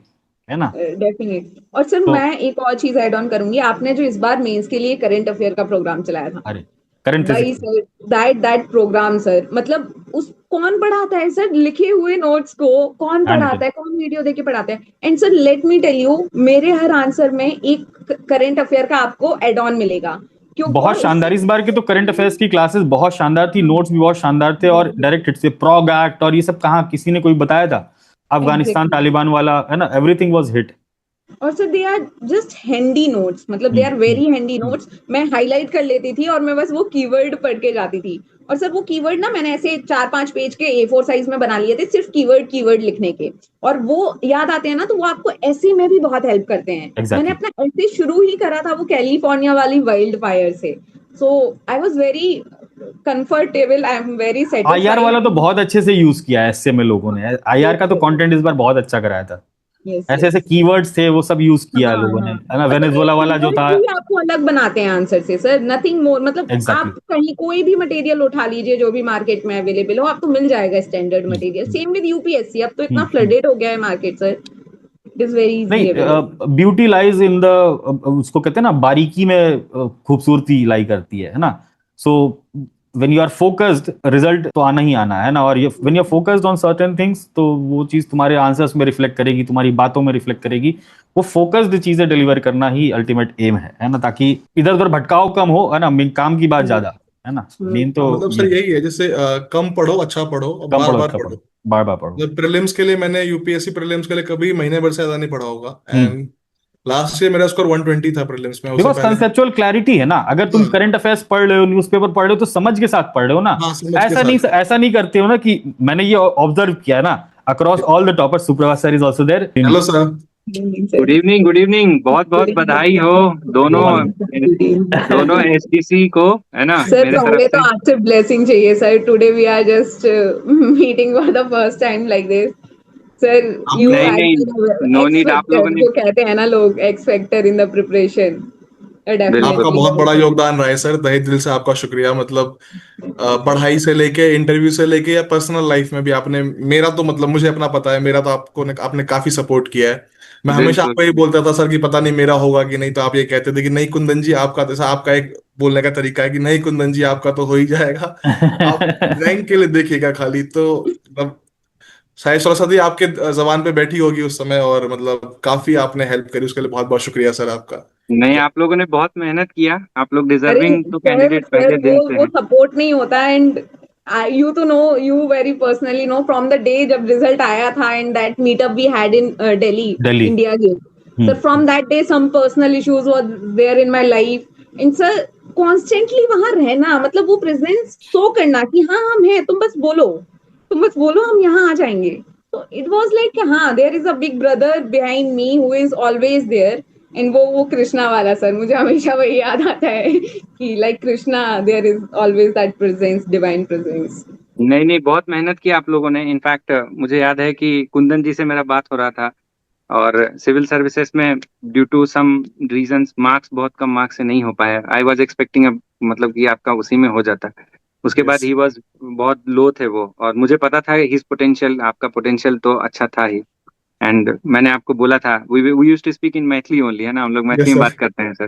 है ना।
डेफिनेटली। और सर
तो
मैं एक और चीज ऐड ऑन करूंगी, आपने जो इस बार मेंस के लिए करंट अफेयर का प्रोग्राम चलाया था,
अरे करंट
भाई सर, दैट प्रोग्राम सर, मतलब उस कौन पढ़ाता है सर लिखे हुए नोट्स को, कौन पढ़ाता है, कौन वीडियो देके पढ़ाता है। And sir let me tell you, मेरे हर आंसर में एक करंट अफेयर का आपको एड ऑन मिलेगा, क्यों?
बहुत
और
शानदार, इस बार के तो करंट अफेयर्स की क्लासेस बहुत शानदार थी, नोट्स भी बहुत शानदार थे, और डायरेक्ट हिट से प्रॉग एक्ट और ये सब कहाँ किसी ने कोई बताया था, अफगानिस्तान
Exactly.
तालिबान वाला, है ना, एवरीथिंग वाज हिट।
और sir they are just handy notes, मतलब they are very handy notes. मैं हाईलाइट कर लेती थी और मैं बस वो कीवर्ड पढ़ के जाती थी। और सर वो कीवर्ड ना मैंने ऐसे 4-5 पेज के A4 साइज में बना लिए थे, सिर्फ कीवर्ड लिखने के, और वो याद आते हैं ना, तो वो आपको ऐसे में भी बहुत हेल्प करते हैं।
Exactly.
मैंने अपना ऐसे शुरू ही करा था वो कैलिफोर्निया वाली वाइल्ड फायर से। So I was very comfortable, I am very
IR वाला
सेटिस्फाइड।
तो बहुत अच्छे से यूज किया है ऐसे में लोगों ने, आईआर का तो कंटेंट इस बार बहुत अच्छा कराया था। ऐसे ऐसे कीवर्ड्स थे, वो सब यूज किया है लोगों ने, है ना। वेनेजुएला वाला जो था,
आपको अलग बनाते हैं आंसर से सर, नथिंग मोर। मतलब
एग्जैक्टली
आप कहीं कोई भी मटेरियल उठा लीजिए जो भी मार्केट में अवेलेबल हो, आपको मिल जाएगा standard material. Same with UPSC, अब तो इतना फ्लडेड हो गया है market sir, it is very
नहीं,
easy.
Beauty lies in the, उसको कहते हैं ना, बारीकी में खूबसूरती लाई करती है ना। So when you are focused, result तो आना ही आना है ना। और when you are focused on certain things, तो वो चीज तुम्हारे आंसर्स में रिफ्लेक्ट करेगी, तुम्हारी बातों में रिफ्लेक्ट करेगी। वो फोकस्ड चीजें डिलीवर करना ही अल्टीमेट एम है ना, ताकि इधर उधर भटकाव कम हो, है ना। काम की बात ज्यादा है ना, मेन तो
मतलब
ये
सर यही है, जैसे कम पढ़ो, अच्छा पढ़ो और
कम
बार
पढ़ो,
बार
अच्छा
पढ़ो।
पढ़ो, बार बार पढ़ो।
मतलब प्रीलिम्स के लिए मैंने, यूपीएससी प्रीलिम्स के लिए कभी महीने भर से ज्यादा नहीं पढ़ा होगा।
हम्म
एंड लास्ट ईयर मेरा स्कोर 120 था प्रीलिम्स में, उससे
बिकॉज
पहले।
कंसेप्चुअल क्लैरिटी है ना। अगर तुम
हाँ
करंट अफेयर्स पढ़ रहे हो, न्यूज़पेपर पढ़ रहे हो, तो समझ के साथ पढ़ रहे हो ना।
हाँ, समझ के साथ।
ऐसा नहीं करते हो ना, कि मैंने ये ऑब्जर्व किया है ना, across all the toppers, Suprabhat sir is also there.
Hello sir.
Good evening, बहुत बहुत बधाई हो दोनों, दोनों एसडीसी को, है ना,
सर
मेरे तरफ
पहले तो
से।
आपसे ब्लेसिंग चाहिए sir, today we are just meeting for the first time like this sir. You
आपने
नहीं
हैड
नहीं, नो
एक्स
नीड, आप लोगों
फैक्टर
ने,
जो कहते हैं ना लोग, x factor in the preparation,
बिल्कुल
आपका बहुत बड़ा
डेफिनेटली।
योगदान रहा है सर, तहे दिल से आपका शुक्रिया। मतलब पढ़ाई से लेके, इंटरव्यू से लेके, या पर्सनल लाइफ में भी आपने, मेरा तो मतलब मुझे अपना पता है, मेरा तो आपने काफी सपोर्ट किया है। मैं हमेशा
बिल्कुल।
आपको ये बोलता था सर कि पता नहीं मेरा होगा कि नहीं, तो आप ये कहते थे कि नहीं कुंदन जी आपका, जैसा आपका एक बोलने का तरीका है कि नहीं कुंदन जी आपका तो हो ही जाएगा, आप रैंक के लिए देखिएगा खाली। तो मतलब शायद सरस्वती आपके जबान पे बैठी होगी उस समय, और मतलब काफी आपने हेल्प करी, उसके लिए बहुत बहुत शुक्रिया सर आपका।
नहीं, आप लोगों ने बहुत मेहनत किया, आप लोग
अरे
डिजर्विंग तो
सर
कैंडिडेट
सर
पहले दिन से
वो
हैं।
सपोर्ट नहीं होता। एंड यू तो know, you very personally know from the day जब रिजल्ट आया था and that meetup we had in Delhi
Delhi.
India Gate sir, from that day some personal issues were there in my life. And sir constantly वहां रहना, मतलब वो presence show करना कि हाँ हम हैं, तुम बस बोलो हम यहाँ आ जाएंगे। तो इट वाज लाइक हाँ, there is a big brother behind me who is always there. And वो कृष्णा वाला सर, मुझे हमेशा वही याद आता है कि like Krishna, there is always that presence, divine presence.
नहीं नहीं, बहुत मेहनत की आप लोगों ने। इनफैक्ट मुझे याद है कि कुंदन जी से मेरा बात हो रहा था, और सिविल सर्विसेज में due to some reasons marks, बहुत कम मार्क्स से नहीं हो पाया। आई वाज एक्सपेक्टिंग, मतलब कि आपका उसी में हो जाता। उसके बाद
यस।
ही वाज, बहुत लो थे वो, और मुझे पता था हिज पोटेंशियल, आपका पोटेंशियल तो अच्छा था ही। एंड मैंने आपको बोला था, we used to speak in Maithili only, है ना, हम लोग मैथिली
यस
में
सर।
बात करते हैं सर।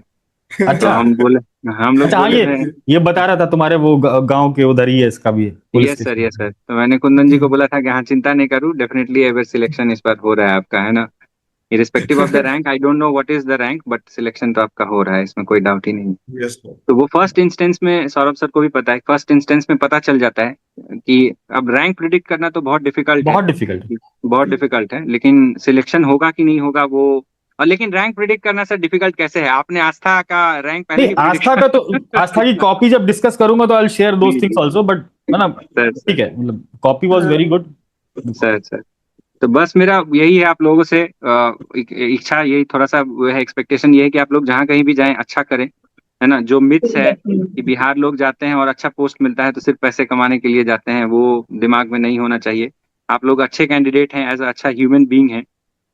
तो
अच्छा
हम लोग
अच्छा, हाँ,
बोले थे।
ये बता रहा था तुम्हारे वो गांव के उधर ही है, इसका भी police
yes sir,
station.
Yes sir. तो मैंने कुंदन जी को बोला था कि हाँ चिंता नहीं करूँ, डेफिनेटली एवर सिलेक्शन इस बार हो रहा है आपका, है ना। Irrespective of the rank, I don't know what is the rank, but selection तो आपका हो रहा है, इसमें कोई डाउट ही नहीं।
Yes sir.
तो वो फर्स्ट इंस्टेंस में, सौरभ सर को भी पता है, फर्स्ट इंस्टेंस में पता चल जाता है कि अब रैंक प्रिडिक्ट करना तो बहुत डिफिकल्ट है,
बहुत डिफिकल्ट है।
बहुत डिफिकल्ट है, लेकिन सिलेक्शन होगा कि नहीं होगा वो। और लेकिन रैंक प्रिडिक्ट करना सर डिफिकल्ट कैसे है? आपने आस्था का रैंक पहले
नहीं,
ही प्रिडिक्ट
आस्था का तो, आस्था की कॉपी जब डिस्कस करूंगा तो I share those things also, but है ना,
सर
ठीक है, मतलब copy was very good.
Sir sir. तो बस मेरा यही है आप लोगों से, इच्छा यही, थोड़ा सा वो है, एक्सपेक्टेशन ये है कि आप लोग जहाँ कहीं भी जाएं अच्छा करें, है ना। जो मिथ्स है कि बिहार लोग जाते हैं और अच्छा पोस्ट मिलता है तो सिर्फ पैसे कमाने के लिए जाते हैं, वो दिमाग में नहीं होना चाहिए। आप लोग अच्छे कैंडिडेट हैं, एज अच्छा ह्यूमन बीइंग है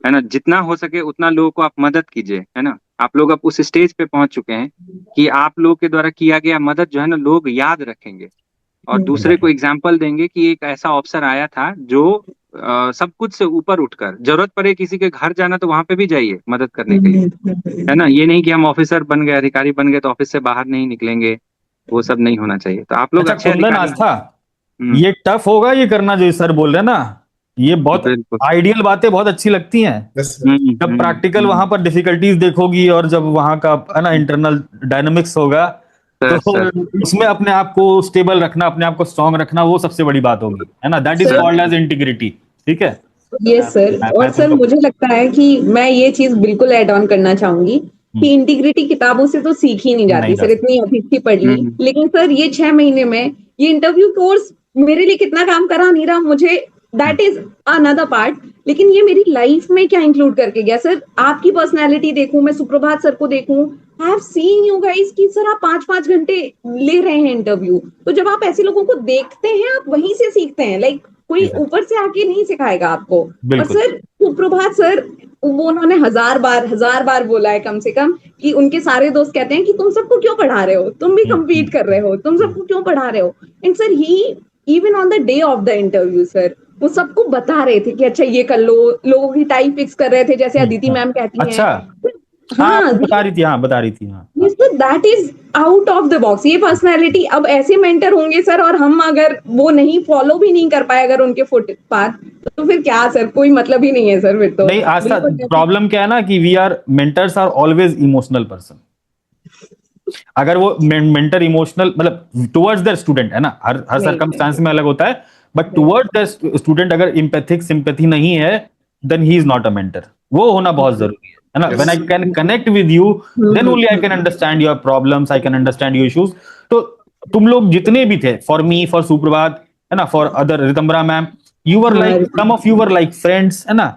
ना। जितना हो सके उतना लोगों को आप मदद कीजिए, है ना। आप लोग अब उस स्टेज पे पहुंच चुके हैं कि आप लोग के द्वारा किया गया मदद जो है ना, लोग याद रखेंगे और दूसरे को
एग्जैक्टली।
एग्जाम्पल देंगे कि एक ऐसा ऑफिसर आया था जो सब कुछ से ऊपर उठकर, जरूरत पड़े किसी के घर जाना तो वहां पे भी जाइए मदद करने के लिए, है ना। ये नहीं कि हम ऑफिसर बन गए, अधिकारी बन गए तो ऑफिस से बाहर नहीं निकलेंगे, वो सब नहीं होना चाहिए। तो आप लोग
अच्छा
अच्छे
कुंदन,
अधिकारी।
आस्था,
हम्म।
ये टफ होगा ये करना जो सर बोल रहे हैं ना, ये बहुत
बिल्कुल।
आइडियल बातें बहुत अच्छी लगती हैं।
Yes sir.
जब प्रैक्टिकल वहां पर डिफिकल्टीज देखोगी, और जब वहां का है ना इंटरनल डायनामिक्स होगा, तो
सर सर
उसमें अपने आप को स्टेबल रखना, अपने आप को स्ट्रांग रखना, वो सबसे बड़ी बात होगी, है ना। That is
sir
called as integrity. ठीक है।
यस सर, और
मैं
सर
तुमको
मुझे लगता है कि मैं ये चीज बिल्कुल ऐड ऑन करना चाहूंगी कि इंटीग्रिटी किताबों से तो सीख ही नहीं
नहीं
जाती
जा
सर, इतनी अभी पढ़ ली।
हम्म,
लेकिन सर ये 6 महीने में ये इंटरव्यू कोर्स मेरे लिए कितना काम करा नहीं रहा मुझे, दैट इज अनदर पार्ट। लेकिन ये मेरी लाइफ में क्या इंक्लूड करके गया सर, आपकी पर्सनैलिटी देखूं, मैं सुप्रभात सर को देखूं, I have seen you guys कि सर आप 5-5 घंटे ले रहे हैं इंटरव्यू। तो जब आप ऐसे लोगों को देखते हैं, आप वहीं से सीखते हैं, लाइक कोई
Exactly.
ऊपर से आके नहीं सिखाएगा आपको। और
बिल्कुल।
सर सुप्रभात सर वो उन्होंने हजार बार बोला है कम से कम, कि उनके सारे दोस्त कहते हैं कि तुम सबको क्यों पढ़ा रहे हो, तुम भी compete कर रहे हो, तुम सबको क्यों पढ़ा रहे हो। And sir he even on the day of the interview sir वो सबको बता रहे थे कि अच्छा ये कर लो, लोगों की टाइप फिक्स कर रहे थे, जैसे अदिति मैम कहती हैं।
अच्छा,
हाँ
बता रही थी हाँ।
That is out of the box. ये पर्सनैलिटी, अब ऐसे मेंटर होंगे सर, और हम अगर वो नहीं फॉलो भी नहीं कर पाए अगर उनके फुटपाथ, तो फिर क्या सर, कोई मतलब ही नहीं है सर फिर तो।
नहीं, आज प्रॉब्लम क्या है ना कि we are mentors are always emotional person. अगर वो मेंटर इमोशनल मतलब टुवर्ड्स द स्टूडेंट है ना, हर सर्कमस्टांस में अलग होता है, बट टुवर्ड्स द स्टूडेंट अगर एम्पैथिक सिंपैथी नहीं है, then he is not a mentor. वो होना बहुत जरूरी है ना। When I can connect with you, then only I can understand your problems, I can understand your issues. तो तुम लोग जितने भी थे, फॉर मी, फॉर सुप्रभात, है ना, for other Ritambara ma'am, you were like, some of you were like friends, है ना।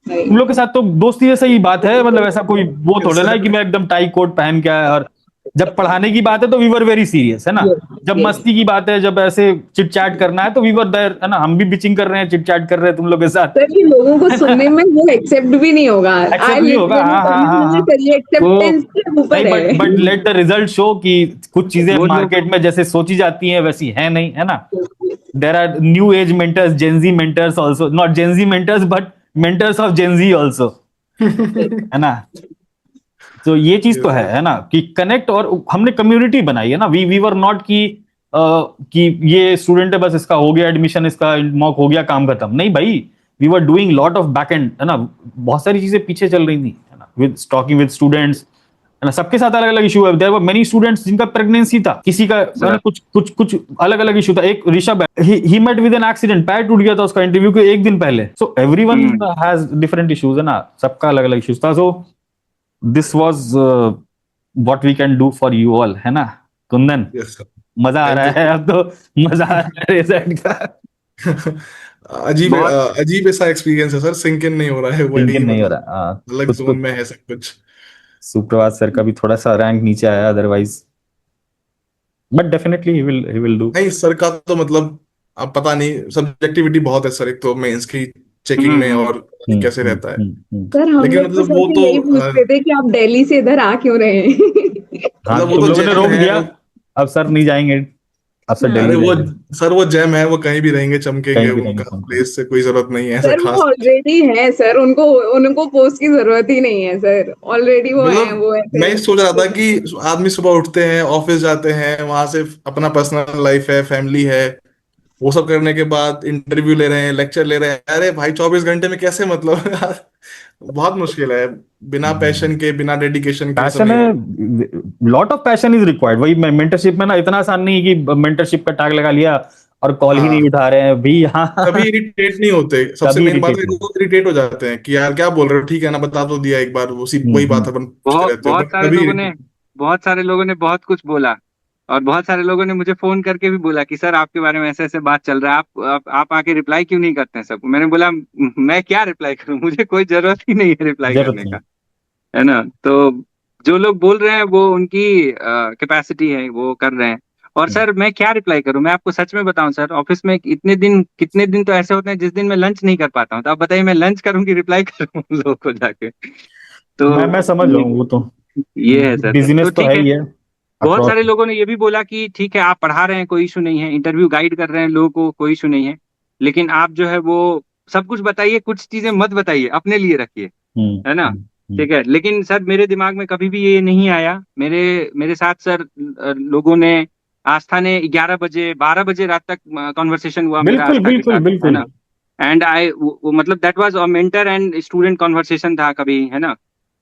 तुम लोग के साथ तो दोस्ती जैसा ही बात है, मतलब ऐसा कोई वो थोड़ा ना कि मैं एकदम टाई कोट पहन के आया। और जब पढ़ाने की बात है तो वी वर वेरी सीरियस, है ना। जब मस्ती की बात है, जब ऐसे चिट चैट करना है, तो वी वर देयर, है ना। हम भी बिचिंग कर रहे हैं, चिट चैट कर रहे हैं तुम लोग के साथ।
सर ये लोगों को सुनने में वो एक्सेप्ट भी नहीं होगा,
एक्सेप्ट नहीं होगा। हाँ,
एक्सेप्टेंस के ऊपर है।
But let the result show कि कुछ चीजें मार्केट में जैसे सोची जाती हैं वैसी है नहीं, है ना। There are new age mentors, Gen Z mentors also, not Gen Z mentors but mentors of Gen Z also, है ना। तो ये चीज तो है ना, कि कनेक्ट, और हमने कम्युनिटी बनाई है ना। वी वर नॉट कि ये स्टूडेंट है बस इसका हो गया एडमिशन, इसका मॉक हो गया, काम खत्म। नहीं भाई, we were doing lot of back end, है ना। बहुत सारी चीजें पीछे चल रही थी, है ना, विद टॉकिंग विद स्टूडेंट्स, है ना। सबके साथ अलग अलग इशू है। देयर वर मेनी स्टूडेंट्स जिनका प्रेगनेंसी था, किसी का कुछ अलग अलग इशू था। एक ऋषभ ही मेट विद एन एक्सीडेंट, पैर टूट गया था उसका इंटरव्यू के एक दिन पहले। So everyone has different issues, है ना, सबका अलग अलग इश्यूज था। So this was what we can do for you all, है ना कुंदन। मजा आ रहा है अब तो, मजा आ रहा है रिजल्ट का।
अजीब ऐसा एक्सपीरियंस है सर, सिंक इन नहीं हो रहा है, वही
नहीं हो
मतलब
रहा,
अलग जोन में है सब कुछ।
सुप्रभात सर का भी थोड़ा सा रैंक नीचे आया, otherwise but definitely he will do.
नहीं सर का तो मतलब अब पता नहीं, सब्जेक्टिविटी बहुत है सर, एक तो मेंस की चेकिंग में, और कैसे रहता है।
सर हम
लेकिन
लोग
मतलब
तो
वो तो
यही पूछते थे कि आप दिल्ली से इधर आ क्यों रहे हैं।
हाँ,
मतलब वो
तुम
तो
लोगों ने
जैम
रोक
है
दिया, अब सर नहीं जाएंगे, अब सर
अरे
दिल्ली
वो
जाएंगे।
सर वो जैम है, वो कहीं भी रहेंगे, चमकेंगे,
कहीं भी रहेंगे,
उनका प्लेस से कोई जरूरत नहीं है ऐसा
सर वो
खास।
ऑलरेडी है सर, उनको उनको पोस्ट की जरूरत ही नहीं है सर, ऑलरेडी वो है, वो
मतलब
ऐसे।
मैं सोच रहा था कि आदमी सुबह उठते हैं, ऑफिस जाते हैं, वहां से अपना पर्सनल लाइफ है, फैमिली है, वो सब करने के बाद इंटरव्यू ले रहे हैं, लेक्चर ले रहे हैं। अरे भाई 24 घंटे में कैसे, मतलब यार बहुत मुश्किल है, बिना पैशन के, बिना डेडिकेशन के सब
पैशन
नहीं
है,
होगा।
Lot of passion is required. वही मेंटरशिप में ना इतना आसान नहीं है कि मेंटरशिप का टैग लगा लिया और कॉल ही नहीं
हाँ,
उठा रहे हैं भी। हाँ,
कभी इरिटेट नहीं होते, सबसे
कभी
मेन बात है,
इरिटेट नहीं।
वो इरिटेट हो जाते हैं कि यार क्या बोल रहे हो, ठीक है ना, बता तो दिया एक बार, उसी वही बात अपन पूछते
बहुत
रहते हो, बट कभी irritate-
बहुत सारे लोगों ने बहुत कुछ बोला, और बहुत सारे लोगों ने मुझे फोन करके भी बोला कि सर आपके बारे में ऐसे ऐसे बात चल रहा है, आप आके रिप्लाई क्यों नहीं करते हैं सबको। मैंने बोला मैं क्या रिप्लाई करूं, मुझे कोई जरूरत ही नहीं है रिप्लाई
जरूरत
करने
नहीं।
का, है ना। तो जो लोग बोल रहे हैं वो उनकी कैपेसिटी है, वो कर रहे हैं। और सर मैं क्या रिप्लाई करूं, मैं आपको सच में बताऊं सर, ऑफिस में कितने दिन तो ऐसे होते हैं जिस दिन मैं लंच नहीं कर पाता हूं। तो आप बताइए मैं लंच करूं कि रिप्लाई करूं उन लोगों को जाके।
मैं
तो
समझ रहा हूँ, वो तो
ये है सर। तो
बिजनेस तो
ठीक
है
है,
ही है
बहुत
अक्रॉस।
सारे लोगों ने ये भी बोला कि ठीक है आप पढ़ा रहे हैं, कोई इशू नहीं है, इंटरव्यू गाइड कर रहे हैं लोगों को, कोई इशू नहीं है, लेकिन आप जो है वो सब कुछ बताइए, कुछ चीजें मत बताइए, अपने लिए रखिए, है ना। ठीक है, लेकिन सर मेरे दिमाग में कभी भी ये नहीं आया। मेरे मेरे साथ सर लोगों ने, आस्था ने 11 बजे 12 बजे रात तक कॉन्वर्सेशन हुआ मेरा
बिल्कुल
आस्था के
बिल्कुल
साथ, है
बिल्कुल।
ना। एंड आई मतलब that was a mentor and student conversation था कभी, है ना।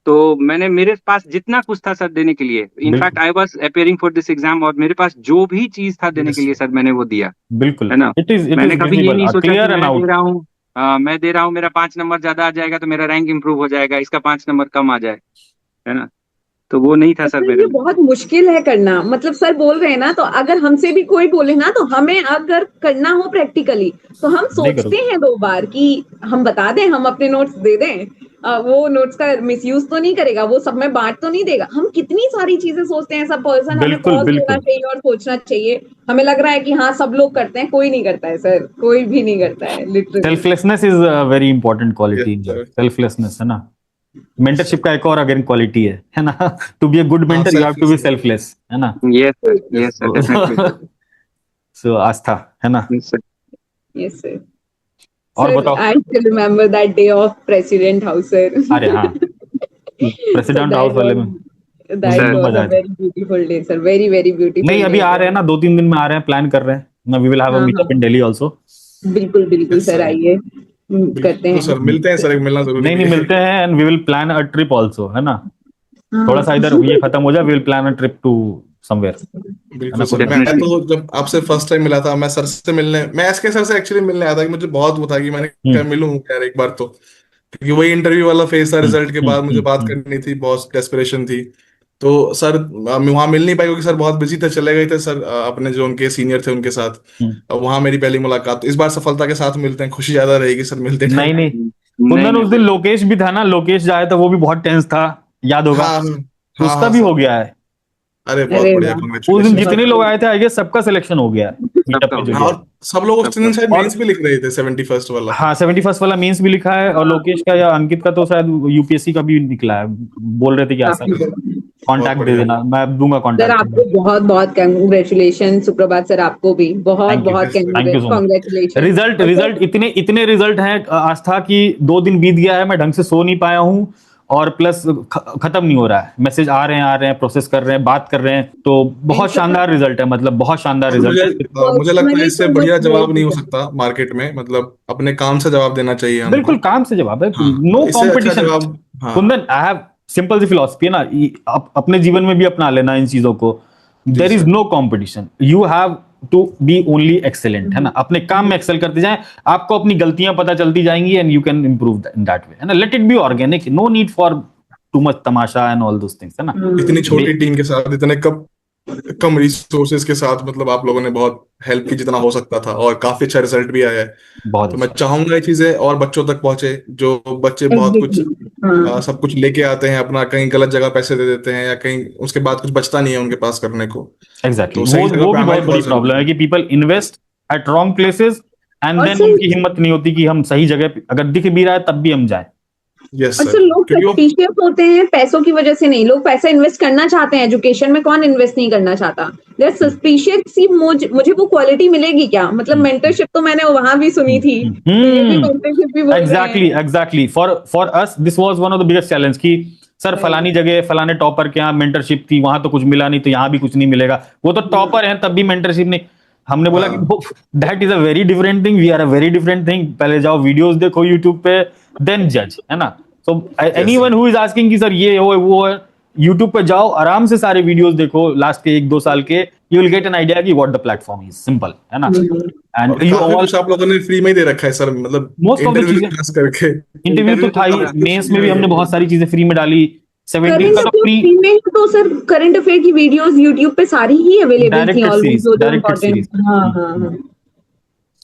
तो मैंने, मेरे पास जितना कुछ था सर देने के लिए, इनफैक्ट
बिल्कुल
I was appearing for this exam, और मेरे पास जो भी चीज था देने के
Yes,
लिए सर मैंने वो दिया,
बिल्कुल।
है ना।
इट
मैंने
इज
कभी ये
विजिबल,
नहीं सोचा कि
क्लियर एंड
मैं दे
आउट।
रहा हूँ, मैं दे रहा हूँ, मेरा 5 नंबर ज्यादा आ जाएगा तो मेरा रैंक इंप्रूव हो जाएगा, इसका 5 नंबर कम आ जाए, है ना। तो वो नहीं था सर
सर
मेरे
ये
लिए।
बहुत मुश्किल है करना, मतलब सर बोल रहे हैं ना, तो अगर हमसे भी कोई बोले ना, तो हमें अगर करना हो प्रैक्टिकली, तो हम
नहीं
सोचते
करोगे।
हैं 2 बार कि हम बता दें, हम अपने नोट्स दे दें, वो नोट्स का मिसयूज तो नहीं करेगा, वो सब में बांट तो नहीं देगा। हम कितनी सारी चीजें सोचते हैं, सब पर्सन, हमें
बिल्कुल
पॉज लेना
बिल्कुल।
चाहिए और सोचना चाहिए। हमें लग रहा है कि हाँ सब लोग करते हैं, कोई नहीं करता है सर, कोई भी नहीं करता है literally.
Selflessness is a very important
yes,
quality in life,
sir.
Selflessness, है ना। मेंटरशिप का एक और अगेन क्वालिटी है ना, टू बी अ गुड
हाँ,
mentor you have to be
selfless.
Selfless, है ना।
Yes sir, yes sir, definitely
so Astha, है ना।
सर।
Yes, sir.
और
Sir,
बताओ।
I still remember that day of President House, sir.
अरे हाँ,
So
प्रेसिडेंट हाउस
that
वाले
was
में
that
मुझे भी
was
मजा
a
आ जाए।
very beautiful day, sir. Very, very beautiful
नहीं अभी
day.
आ रहे हैं ना, 2-3 दिन में आ रहे हैं, प्लान कर रहे हैं, वी विल हैव अ
हाँ,
मीटअप इन
हाँ,
दिल्ली आल्सो।
बिल्कुल बिल्कुल
यस
सर,
सर,
आइए करते
बिल्कुल सर,
हैं।
मिलते हैं सर, एक मिलना जरूरी
नहीं
भी
नहीं,
है।
मिलते हैं and we will plan a trip also, है ना। थोड़ा सा
हाँ
इधर ये खत्म हो जाए, we will plan a trip to somewhere, है
बिल्कुल
ना,
सर,
कोई
मैं
कंट्री।
डेफिनेटली
तो जब आपसे फर्स्ट टाइम मिला था, मैं सर से मिलने, मैं एसके सर से एक्चुअली मिलने आया था कि मुझे बहुत वो था कि मैंने कहा
हम्म
मिलूं यार एक बार तो, क्योंकि वही इंटरव्यू वाला फेज था, रिजल्ट के बाद मुझे बात
हम्म।
करनी थी, बहुत डेस्परेशन थी। तो सर वहां मिल नहीं पाई क्योंकि सर बहुत बिजी थे, चले गए थे सर अपने जो उनके सीनियर थे उनके साथ।
हम्म।
वहां मेरी पहली मुलाकात, तो इस बार सफलता के साथ मिलते हैं, खुशी ज्यादा रहेगी सर मिलते
नहीं
टाइम।
नहीं,
नहीं
कुंदन
नहीं
उस दिन
बिल्कुल।
लोकेश भी था ना, लोकेश जाया था, वो भी बहुत टेंस था, याद होगा।
हाँ
तो
हाँ
उसका
हाँ
भी हो
सर।
गया है।
अरे बहुत
अरे
बढ़िया,
वाह,
उस दिन
कॉन्ग्रेचुलेशन।
बहुत
जितने लोग
बढ़िया।
आए थे आई गेस सबका सिलेक्शन हो गया है, मीटअप
सबका
पे
हो
जो
हाँ,
गया।
और सब लोग उस
सबका
दिन शायद
और
मेंस भी लिख रहे थे, 71st वाला।
हाँ, 71st वाला मेंस भी लिखा है, और लोकेश का या अंकित का तो शायद यूपीएससी का भी निकला है। बोल रहे थे कि ऐसा
काफी बढ़िया।
बहुत
कांटेक्ट दे
बढ़िया।
देना, मैं दूंगा
सर
कांटेक्ट।
आपको बहुत बहुत कंग्रेचुलेशन, सुप्रभात सर, आपको भी बहुत
थैंक यू,
बहुत
thank you so much.
Congratulation.
Result
और
रिजल्ट
सर
इतने इतने रिजल्ट हैं आस्था की, 2 दिन बीत गया है, मैं ढंग से सो नहीं पाया हूँ, और प्लस खत्म नहीं हो रहा है, मैसेज आ रहे हैं, प्रोसेस कर रहे हैं, बात कर रहे हैं, तो बहुत शानदार रिजल्ट है, मतलब बहुत शानदार
और
रिजल्ट
मुझे
है।
मुझे लगता है
पर्सनली
इससे
तो मैं
बढ़िया जवाब नहीं हो
यही
सकता मार्केट में, मतलब अपने काम से जवाब देना चाहिए हमको।
बिल्कुल काम से जवाब है,
हाँ,
नो
तो इससे अच्छा
कंपटीशन।
जवाब। हाँ
कुंदन, आई हैव सिंपल सी फिलॉसफी है ना, अपने जीवन में भी अपना लेना इन चीजों को।
जी
there is
sir.
No competition, you have to be only excellent, है ना, अपने काम में एक्सेल करते जाएं, आपको अपनी गलतियां पता चलती जाएंगी, and you can improve in that way, है ना। Let it be organic, no need for too much तमाशा एंड ऑल दोस थिंग्स, है ना।
इतनी छोटी
बे-
टीम के साथ, इतने कम कम रिसोर्सेज के साथ, मतलब आप लोगों ने बहुत हेल्प की जितना हो सकता था, और काफी अच्छा रिजल्ट भी आया है।
बहुत
तो मैं
अच्छा।
चाहूंगा ये चीजें और बच्चों तक पहुंचे, जो बच्चे बहुत कुछ
एग्जैक्टली। हाँ
सब कुछ लेके आते हैं अपना, कहीं गलत जगह पैसे दे देते हैं, या कहीं उसके बाद कुछ बचता नहीं है उनके पास करने को।
एग्जैक्टली,
तो
वो
सही जगह
वो
पे
भी
आना ही
बहुत बड़ी
बहुत
प्रॉब्लम
जरूरी
है कि people invest at wrong places, and
और
देन
सर,
उनकी हिम्मत नहीं होती कि हम सही जगह पे, अगर दिख भी रहा है तब भी हम जाएं।
है। यस
और
सर,
सर लोग
क्योंकि वो
सस्पिशियस होते हैं पैसों की वजह से नहीं, लोग पैसा इन्वेस्ट करना चाहते हैं, एजुकेशन में कौन इन्वेस्ट नहीं करना चाहता। दे आर सस्पिशियस सी मुझे वो क्वालिटी मिलेगी क्या, मतलब मेंटरशिप तो मैंने वहां भी सुनी थी, तो ये भी मेंटरशिप भी बोल रहे
एग्जैक्टली
हैं।
Exactly, for us this was one of the biggest challenge कि सर फलानी जगह फलाने टॉपर के यहाँ मेंटरशिप थी, वहां तो कुछ मिला नहीं, तो यहाँ भी कुछ नहीं मिलेगा, वो तो टॉपर हैं तब भी मेंटरशिप नहीं। हमने बोला कि
हाँ
that is a very different thing, we are a very different thing, पहले जाओ वीडियोस देखो यूट्यूब पे, देन जज, है ना। So
yes
anyone who is asking कि सर ये हो वो है, यूट्यूब पे जाओ, आराम से सारे वीडियोस देखो लास्ट के 1-2 साल के, you will get an idea कि what the platform is, simple, है ना।
हम्म।
एंड
और
यू
काफी
ऑल
कुछ आप लोगों ने फ्री में ही दे रखा है सर, मतलब
मोस्ट ऑफ द
इंटरव्यू
चीजें,
क्लास करके।
इंटरव्यू तो
इंटरव्यू
था
तो
ही,
था।
मेंस में भी हमने बहुत सारी चीजें फ्री में डाली, 17
करंट
का तो
अफेयर
फ्री,
फ्री में ही तो सर, करंट अफेयर की वीडियोस यूट्यूब पे सारी ही अवेलेबल थी
डायरेक्टेड
ऑलमोस्ट,
सीरीज,
जो जो
डायरेक्टेड
इम्पोर्टेंट।
सीरीज।
हाँ हाँ हाँ,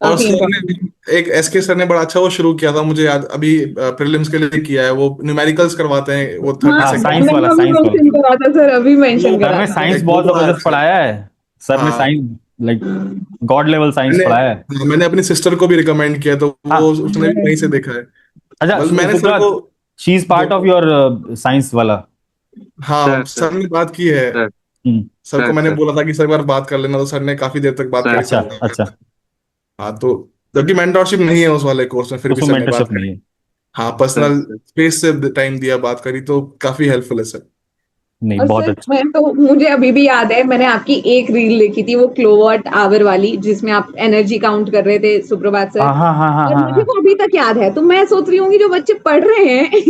और
काफी
सर ने
इम्पोर्टेंट।
एक एसके सर ने बड़ा अच्छा वो शुरू किया था, मुझे याद अभी प्रीलिम्स के लिए किया है, वो न्यूमेरिकल्स करवाते हैं, वो
हाँ
30
हाँ,
सेकंड
साइंस
मैंने
वाला,
अभी
साइंस वाला।
मेंशन करा था सर, अभी
वो
मेंशन
सर
करा
ने
था।
साइंस
एक वो
बहुत
बड़ा
जबरदस्त
अच्छा है।
पढ़ाया है, सर ने
हाँ,
साइंस लाइक
हाँ।
गॉड लेवल साइंस
मैंने
पढ़ाया है।
हाँ, मैंने अपनी सिस्टर को भी रिकमेंड किया, तो वो
हाँ,
उसने भी वहीं से देखा है।
अच्छा
मतलब मैंने सर को
Subrata, she is part of
दो,
योर साइंस वाला।
हाँ
सर सर
सर ने बात की है।
सर
हम्म,
सर को
सर
मैंने
सर
बोला था कि सर एक बार बात कर लेना, तो सर ने काफी देर तक बात
सर
करी
अच्छा
सर ने।
अच्छा,
हाँ, तो जबकि मेंटरशिप नहीं है उस वाले कोर्स में, फिर भी
उसमें
सर ने बात
मेंटरशिप नहीं
करी।
है।
हाँ,
सर
पर्सनल
सर
स्पेस से टाइम दिया, बात करी, तो काफी हेल्पफुल है सर।
नहीं,
और
बहुत
सर
अच्छा।
मैं तो, मुझे अभी भी याद है, मैंने आपकी एक रील देखी थी, वो किलोवाट आवर वाली, जिसमें आप एनर्जी काउंट कर रहे थे, सुप्रभात सर।
हाँ हाँ हाँ हाँ
और
हाँ
मुझे
हाँ।
वो अभी तक याद है, तो मैं सोच रही हूँ कि जो बच्चे पढ़ रहे हैं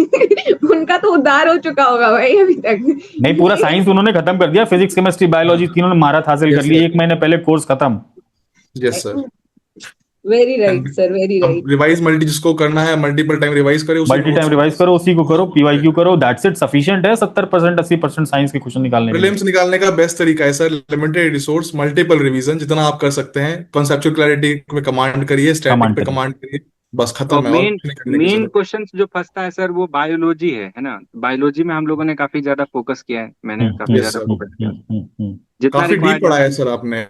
उनका तो उद्धार हो चुका होगा भाई अभी
नहीं, पूरा
तक।
साइंस उन्होंने खत्म कर दिया, फिजिक्स केमिस्ट्री बायोलॉजी
हाँ,
तीनों ने महारत हासिल कर
यस
ली,
सर,
1 महीने पहले कोर्स खत्म।
Yes sir.
Very right
and
sir, very
अब
राइट।
रिवाइज मल्टी जिसको करना है, मल्टीपल टाइम रिवाइज करे, उसी
मल्टी
को
टाइम रिवाइज करो, उसी को करो, पीवाईक्यू करो, दैट्स इट, सफिशिएंट है 70% 80% साइंस के क्वेश्चन निकालने के लिए।
प्रीलिम्स निकालने का बेस्ट तरीका है sir, limited resource, multiple revision, जितना आप कर सकते हैं, कॉन्सेप्चुअल क्लैरिटी पे कमांड करिए, स्टैटिक
कमांड
पे
करिए।
कमांड करिए, बस खत्म
और
है, और
मेन
कुछ नहीं करने की
मेन
जरूरत।
क्वेश्चन जो फंसता है सर वो बायोलॉजी है ना। बायोलॉजी में हम लोगों ने काफी ज्यादा फोकस किया है, मैंने काफी
यस
ज्यादा
सर,
फोकस किया, जितना
काफी डीप
रिक्वायर्ड है।
पढ़ा है सर आपने।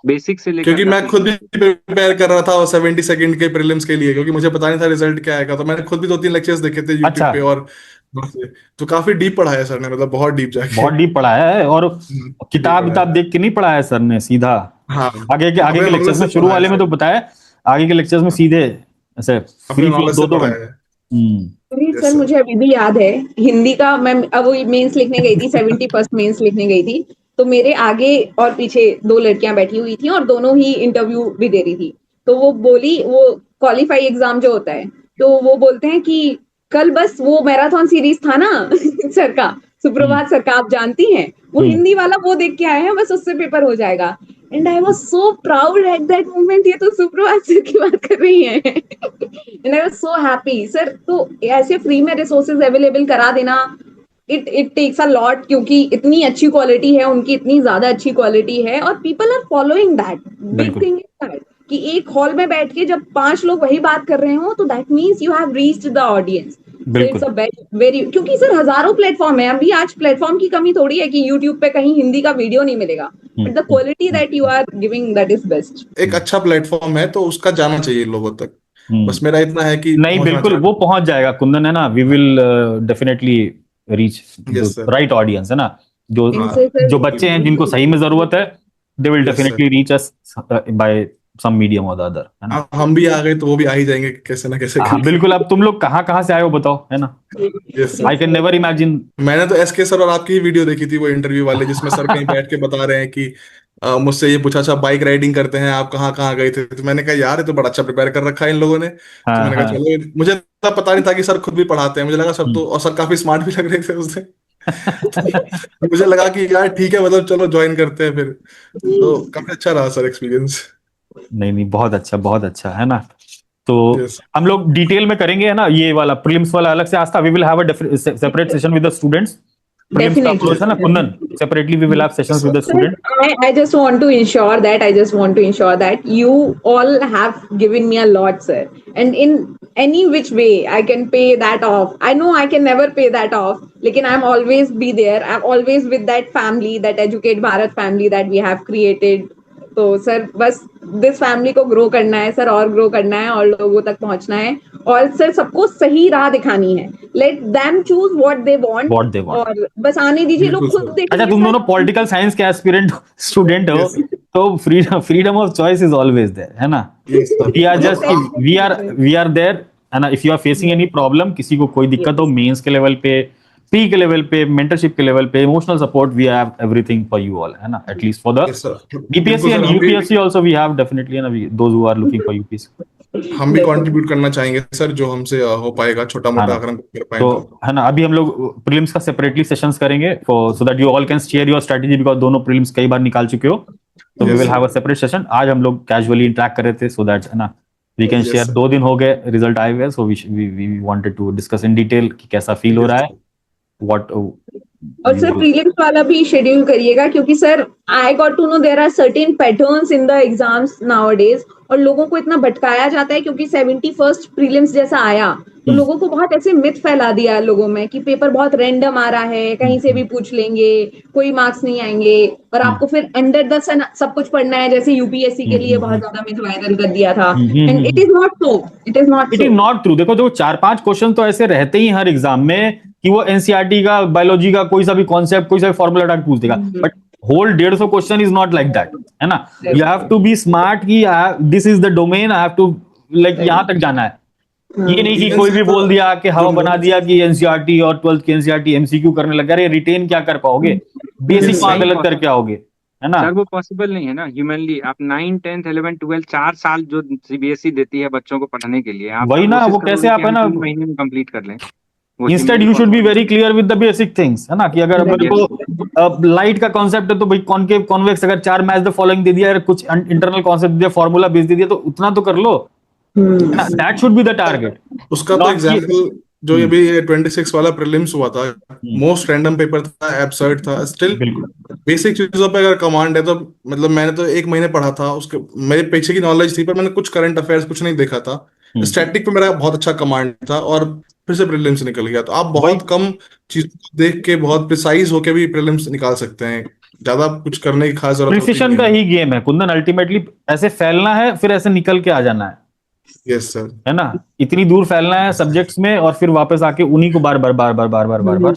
बेसिक से लेकर
क्योंकि मैं
काफी।
खुद भी प्रिपेयर कर रहा था 70 सेकंड के प्रीलिम्स के लिए, क्योंकि मुझे पता नहीं था रिजल्ट क्या आएगा, तो मैंने खुद भी 2-3 लेक्चर्स देखे थे यूट्यूब
अच्छा,
पे, और वहाँ से। तो काफी डीप पढ़ा है सर ने, मतलब बहुत डीप जाके।
बहुत डीप पढ़ाया है। और
डीप
किताब
पढ़ा
किताब
है।
देख के नहीं पढ़ाया है सर ने, सीधा
हाँ,
आगे
अपने
के
नॉलेज
लेक्चर्स में,
से
शुरू
पढ़ा है
वाले में तो
सर,
बताया, आगे के लेक्चर्स में सीधे ऐसे
अपने
फ्री फ्लो
नॉलेज
दो
से
दो
पढ़ा
घंटे।
है।
अरे
यस
सर
सर।
मुझे अभी भी याद है, हिंदी का मैं अब वो मेंस लिखने गई थी, 71st मेंस लिखने गई थी। तो मेरे आगे और पीछे दो लड़कियां बैठी हुई थी और दोनों ही इंटरव्यू भी दे रही थी। तो वो बोली, वो क्वालिफाई एग्जाम जो होता है, तो वो बोलते हैं कि कल बस वो मैराथन सीरीज था ना सर का,
हम्म
सुप्रभात सर का, आप जानती हैं, वो
हम्म
हिंदी वाला वो देख के आए हैं, बस उससे पेपर हो जाएगा। And I was so proud at that moment, ये तो सुप्रभात सर की बात कर रही हैं। And I was so happy sir. तो ऐसे फ्री में रिसोर्सेज अवेलेबल करा देना, इट टेक्स अ लॉट, क्योंकि इतनी अच्छी क्वालिटी है उनकी, इतनी ज्यादा अच्छी क्वालिटी है, और people are following that. Big
बिल्कुल
थिंग इज दैट कि एक हॉल में बैठ के जब 5 लोग वही बात कर रहे हो, तो that means you have reached the audience. So it's
बिल्कुल।
अ वेरी, क्योंकि सर हजारों प्लेटफॉर्म है अभी, आज प्लेटफॉर्म की कमी थोड़ी है कि यूट्यूब पे कहीं हिंदी का वीडियो नहीं मिलेगा, but the quality that you are giving, that is best.
एक अच्छा प्लेटफॉर्म है, तो उसका जाना चाहिए लोगों तक।
हम्म
बस मेरा इतना है कि
नहीं,
पहुंचना
बिल्कुल वो
चाहिए।
पहुंच जाएगा कुंदन, है ना। We will definitely reach the
yes sir.
Right audience, है ना। जो
हाँ,
इनसे सर
जो बच्चे हैं जिनको सही में जरूरत है, they will
yes sir.
Definitely reach us by some medium और द अदर, है ना।
हम भी आ गए तो वो भी आ ही जाएंगे कैसे ना कैसे
हाँ
करके।
बिल्कुल। अब तुम लोग कहाँ कहाँ से आए हो बताओ, है ना।
Yes
I
sir.
Can never imagine.
मैंने तो एसके सर और आपकी ही वीडियो देखी थी, वो इंटरव्यू वाले, जिसमें सर कहीं बैठ के बता रहे हैं कि मुझसे ये पूछा, अच्छा बाइक राइडिंग करते हैं आप, कहाँ कहाँ गए थे, तो मैंने कहा यार ये तो बड़ा अच्छा प्रिपेयर कर रखा है इन लोगों ने। तो
हाँ
मैंने कहा
हाँ।
चलो, मुझे इतना पता नहीं था कि सर खुद भी पढ़ाते हैं, मुझे लगा सब तो, और सर काफी स्मार्ट भी लग रहे थे उस दिन। तो मुझे लगा कि यार ठीक है, मतलब चलो ज्वाइन करते हैं फिर। तो काफी अच्छा रहा सर एक्सपीरियंस।
नहीं नहीं, बहुत अच्छा, है ना। तो
यस।
हम लोग डिटेल में करेंगे, है ना, ये वाला प्रीलिम्स वाला अलग से। Astha, we will have a separate session with the students. Prelims का
डेफिनेटली
अप्रोच है ना Kundan, separately we will have
yes
sessions with
sir.
The student.
I just want to ensure that, you all have given me a lot, sir. And in any which way I can pay that off. I know I can never pay that off. Lekin I'm always be there. I'm always with that family, that Educate Bharat family that we have created. तो sir बस this family को grow करना है sir, और grow करना है, और लोगों तक पहुंचना है, और सर सबको सही राह दिखानी है। Let them choose what they want,
what they want.
और बस आने दीजिए, लोग
बिल्कुल
खुद
सर।
अच्छा,
देखेंगे
तुम
सर।
दोनों पॉलिटिकल साइंस के एस्पिरेंट स्टूडेंट हो,
यस
तो freedom of choice is always there, है ना।
यस सर,
वी आर
मतलब
जस्ट
आप।
वी आर देयर, है ना। If you are facing any problem, किसी को कोई दिक्कत हो, मेंस के लेवल पे, प्री के लेवल पे, मेंटरशिप के लेवल पे, emotional support, we have everything for you all, है ना। At least for the
yes sir,
BPSC
बिल्कुल sir,
and UPSC also we have definitely, है ना, those who are looking for UPSC,
हम भी कंट्रीब्यूट करना चाहेंगे सर, जो हमसे हो पाएगा छोटा
है
मोटा,
ना।
अगर हम कर पाए
तो
तो।
है ना, अभी हम लोग प्रीलिम्स का सेपरेटली सेशंस करेंगे for, so that you all can share your strategy, because दोनों प्रीलिम्स कई बार निकाल चुके हो। तो we
yes
will have a
sir.
Separate session. आज हम लोग कैजुअली इंटरेक्ट कर रहे थे, सो दैट, है ना, we can
yes
share.
Sir.
2 दिन हो गए, रिजल्ट आए हुए, so we wanted to discuss in detail कि कैसा फील हो
यस
रहा है,
सर।
व्हाट
और सर प्रीलिम्स वाला भी शेड्यूल करिएगा, क्योंकि sir I got to know there are certain patterns in the exams nowadays, और लोगों को इतना भटकाया जाता है, क्योंकि 71st प्रीलिम्स जैसा आया, तो लोगों को बहुत ऐसे मिथ फैला दिया लोगों में कि पेपर बहुत रैंडम आ रहा है, कहीं से भी पूछ लेंगे, कोई मार्क्स नहीं आएंगे, और आपको फिर अंडर द सन सब कुछ पढ़ना है, जैसे यूपीएससी के लिए बहुत ज्यादा मिथ वायरल कर दिया था। And it is not so, it is not
it is
so.
Not true. देखो, जो 4-5 क्वेश्चन तो ऐसे रहते ही हर एग्जाम में कि वो एनसीईआरटी का, बायोलॉजी का कोई सा भी कॉन्सेप्ट, कोई सा भी फॉर्मूला टाइप पूछ देगा, but whole 150 question is not like that, है ना। You have to be smart कि this is the domain, I have to, like यहां तक जाना है। ये नहीं कि
इवन
कोई भी
सर,
बोल दिया कि
जो
हवा बना
नोट्स।
दिया कि एनसीईआरटी और 12th की एनसीईआरटी एमसीक्यू करने लगा। अरे रिटेन क्या कर पाओगे, बेसिक
यस
वहां
सर।
गलत करके आओगे, है ना।
सर वो पॉसिबल नहीं है ना ह्यूमनली। आप 9, 10th, 11th, 12th 4 साल जो सीबीएसई देती है बच्चों को पढ़ने के लिए, आप
वही ना,
कोशिश
वो कैसे
करोगे कि
आप, है
हम
ना।
3 महीने में कंप्लीट कर लें, वो
instead
humanly
you should be
possible
very clear with the basic things, है ना, कि अगर मेरे
नहीं।
को लाइट का कॉन्सेप्ट है तो भाई कॉनकेव कॉन्वेक्स अगर 4 मैच द फॉलोइंग दे दिया, अगर कुछ इंटरनल कॉन्सेप्ट दिया, फॉर्मूला बेच दे दिया, तो उतना तो कर लो, है ना। That should be the target,
उसका तो
नॉट कि
एग्जाम्पल, जो ये भी 26 वाला प्रीलिम्स हुआ था,
हम्म,
मोस्ट रैंडम पेपर था, एब्सर्ड था स्टिल।
बिल्कुल।
बेसिक चीजों पे अगर कमांड है तो, मतलब मैंने तो 1 महीने पढ़ा था उसके, मेरे पीछे की नॉलेज थी, पर मैंने कुछ करंट अफेयर्स कुछ नहीं देखा था। स्टैटिक पे मेरा बहुत अच्छा कमांड था और फिर से प्रीलिम्स निकल गया। तो आप
वही
बहुत कम चीजों को देख के बहुत प्रिसाइज होके भी प्रीलिम्स निकाल सकते हैं, ज्यादा कुछ करने की खास जरूरत होती
प्रिसिशन
नहीं
का
है।
ही गेम है कुंदन, अल्टीमेटली ऐसे फैलना है फिर ऐसे निकल के आ जाना
यस सर।
है ना, इतनी दूर फैलना है सब्जेक्ट्स में और फिर वापस आके उन्हीं को बार बार बार बार बार बार बार बार,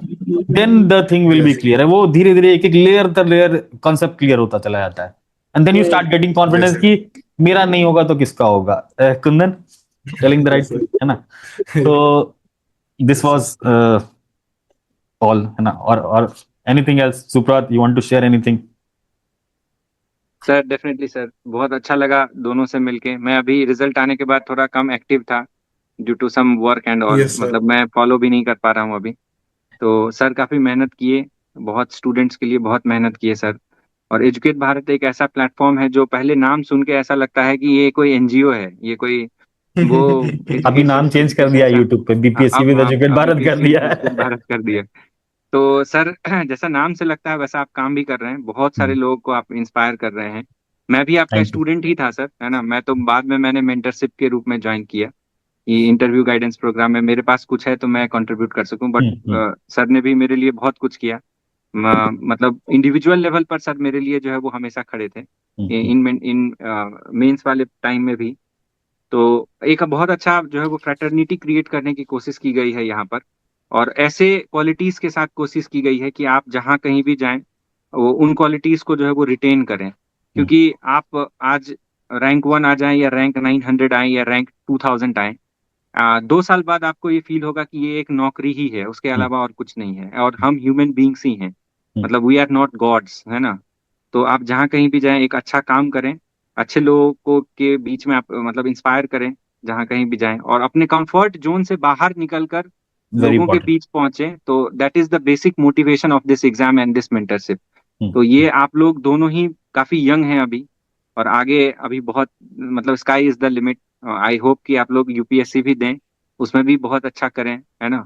then the thing will be
yes
clear है। वो धीरे धीरे एक एक लेयर दर लेयर कॉन्सेप्ट क्लियर होता चला जाता है, and then you start getting
yes
confidence कि मेरा नहीं होगा तो किसका होगा। Kundan telling the right thing, है ना। तो दिस वाज ऑल, है ना। और anything else Suprabhat, you want to share anything?
Sir definitely sir, बहुत अच्छा लगा दोनों से मिलके। मैं अभी रिजल्ट आने के बाद थोड़ा कम एक्टिव था due to some work and all,
yes sir.
मतलब मैं फॉलो भी नहीं कर पा रहा हूँ अभी। तो सर काफी मेहनत किए, बहुत स्टूडेंट्स के लिए बहुत मेहनत किए सर। और एजुकेट भारत एक ऐसा प्लेटफॉर्म है जो पहले नाम सुन के ऐसा लगता है कि ये कोई एनजीओ है, ये कोई वो
अभी
एजुकेशन
नाम चेंज कर
एजुकेशन
दिया
का।
यूट्यूब पे, बीपीएससी
अब
विद एजुकेट
अभी
भारत कर
पीएससी
दिया
एजुकेट
है।
भारत कर दिया। तो सर जैसा नाम से लगता है वैसा आप काम भी कर रहे हैं, बहुत सारे लोगों को आप इंस्पायर कर रहे हैं। मैं भी आपका
थैंक यू।
स्टूडेंट ही था सर, है ना। मैं तो बाद में मैंने मेंटरशिप के रूप में ज्वाइन किया, ये इंटरव्यू गाइडेंस प्रोग्राम में मेरे पास कुछ है तो मैं कंट्रीब्यूट कर सकूं, बट सर ने भी मेरे लिए बहुत कुछ किया। मतलब इंडिविजुअल लेवल पर सर मेरे लिए जो है वो हमेशा खड़े थे, इन मेंस वाले टाइम में भी। तो एक बहुत अच्छा जो है वो फ्रेटर्निटी क्रिएट करने की कोशिश की गई है यहाँ पर, और ऐसे क्वालिटीज के साथ कोशिश की गई है कि आप जहाँ कहीं भी जाएं वो उन क्वालिटीज को जो है वो रिटेन करें। क्योंकि आप आज रैंक 1 आ जाएं या रैंक 900 आए या रैंक 2000 आए, 2 साल बाद आपको ये फील होगा कि ये एक नौकरी ही है, उसके अलावा और कुछ नहीं है, और हम ह्यूमन बींग्स ही हैं, मतलब वी आर नॉट गॉड्स, है ना। तो आप जहाँ कहीं भी जाएं एक अच्छा काम करें, अच्छे लोगों को के बीच में आप मतलब इंस्पायर करें जहाँ कहीं भी जाएं, और अपने कंफर्ट जोन से बाहर निकलकर
वेरी
लोगों के
इंपॉर्टेंट।
बीच पहुंचे। तो that is the basic motivation of this exam and this mentorship. तो ये आप लोग दोनों ही काफी यंग हैं अभी, और आगे अभी बहुत, मतलब sky is the limit. I hope कि आप लोग यूपीएससी भी दें, उसमें भी बहुत अच्छा करें, है ना।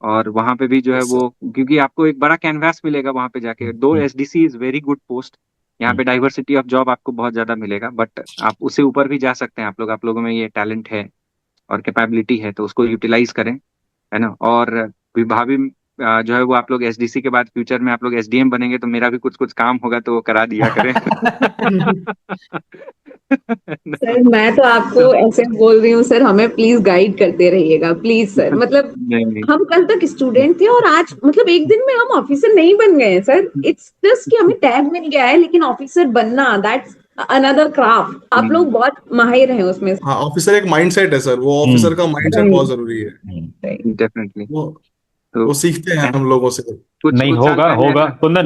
और वहां पे भी जो है
यस
वो, क्योंकि आपको एक बड़ा कैनवास मिलेगा वहां पे जाके। दो SDC is very good post, यहाँ पे डाइवर्सिटी ऑफ जॉब आपको बहुत ज्यादा मिलेगा, बट आप उससे ऊपर भी जा सकते हैं। आप लोगों में ये टैलेंट है और कैपेबिलिटी है, तो उसको यूटिलाइज करें, है ना। और भाभी जो है वो, आप लोग एसडीसी के बाद फ्यूचर में आप लोग एसडीएम बनेंगे, तो मेरा भी कुछ कुछ काम होगा तो वो करा दिया करें।
सर मैं तो आपको ऐसे बोल रही हूँ सर, हमें प्लीज गाइड करते रहिएगा प्लीज सर। मतलब
नहीं नहीं,
हम कल तक स्टूडेंट थे और आज मतलब एक दिन में हम ऑफिसर नहीं बन गए हैं सर। इट्स जस्ट कि हमें टैग मिल गया है, लेकिन ऑफिसर बनना दैट्स अनदर क्राफ्ट। आप लोग बहुत माहिर हैं उसमें।
हाँ, ऑफिसर एक माइंडसेट है सर, वो ऑफिसर का माइंडसेट बहुत जरूरी है।
डेफिनेटली।
वो
तो
वो सीखते हैं हम लोगों से।
कुछ
नहीं,
कुछ साल
होगा
पहले
होगा
ऐसा,
कुंदन।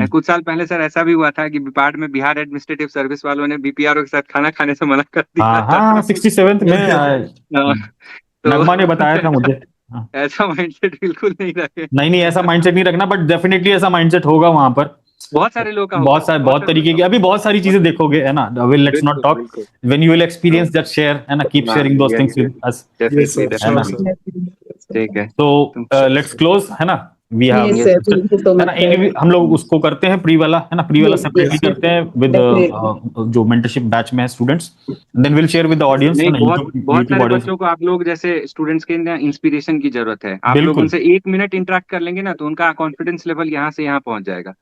कुछ साल पहले सर ऐसा भी हुआ था कि बिहार एडमिनिस्ट्रेटिव सर्विस वालों ने बीपीआरओ के साथ खाना खाने से मना कर दिया
हाँ हाँ
था।
हाँ, 67th में
हाँ, तो
नगमा ने बताया था मुझे। हाँ।
ऐसा माइंडसेट बिल्कुल नहीं रखे।
नहीं नहीं, ऐसा माइंडसेट नहीं रखना, बट डेफिनेटली ऐसा माइंडसेट होगा वहां पर।
बहुत सारे लोग का होगा, बहुत
बहुत
सारे लोग
तरीके
का
की
होगा।
अभी बहुत सारी
बहुत
चीजें देखोगे, है ना। विल लेट्स नॉट
बिल्कुल
टॉक,
बिल्कुल।
व्हेन यू विल
तो
एक्सपीरियंस दैट, शेयर, है ना, कीप
हाँ,
sharing those
yes
things
yes,
with us,
yes
definitely
sir,
है
श्योर
ना।
डेफिनेटली।
सर।
ठीक है।
तो
तो
लेट्स क्लोज, है ना। We have,
yes
yes
sir,
sir,
thank you so
है
मच
ना।
सर।
हम लोग उसको करते हैं प्री वाला, है ना, प्री वाला
यस
सेपरेटली
यस
करते हैं विद
डेफिनेटली।
जो मेंटरशिप बैच में है students, then will share with the audience, है
नहीं,
ना,
बहुत
यूट्यूब
बहुत
यूट्यूब
सारे
ऑडियंस।
बच्चों को आप लोग जैसे स्टूडेंट्स के ना इंस्पिरेशन की जरूरत है। आप लोग
बिल्कुल।
उनसे 1 मिनट इंटरेक्ट कर लेंगे ना, तो उनका कॉन्फिडेंस लेवल यहाँ से यहाँ पहुंच जाएगा।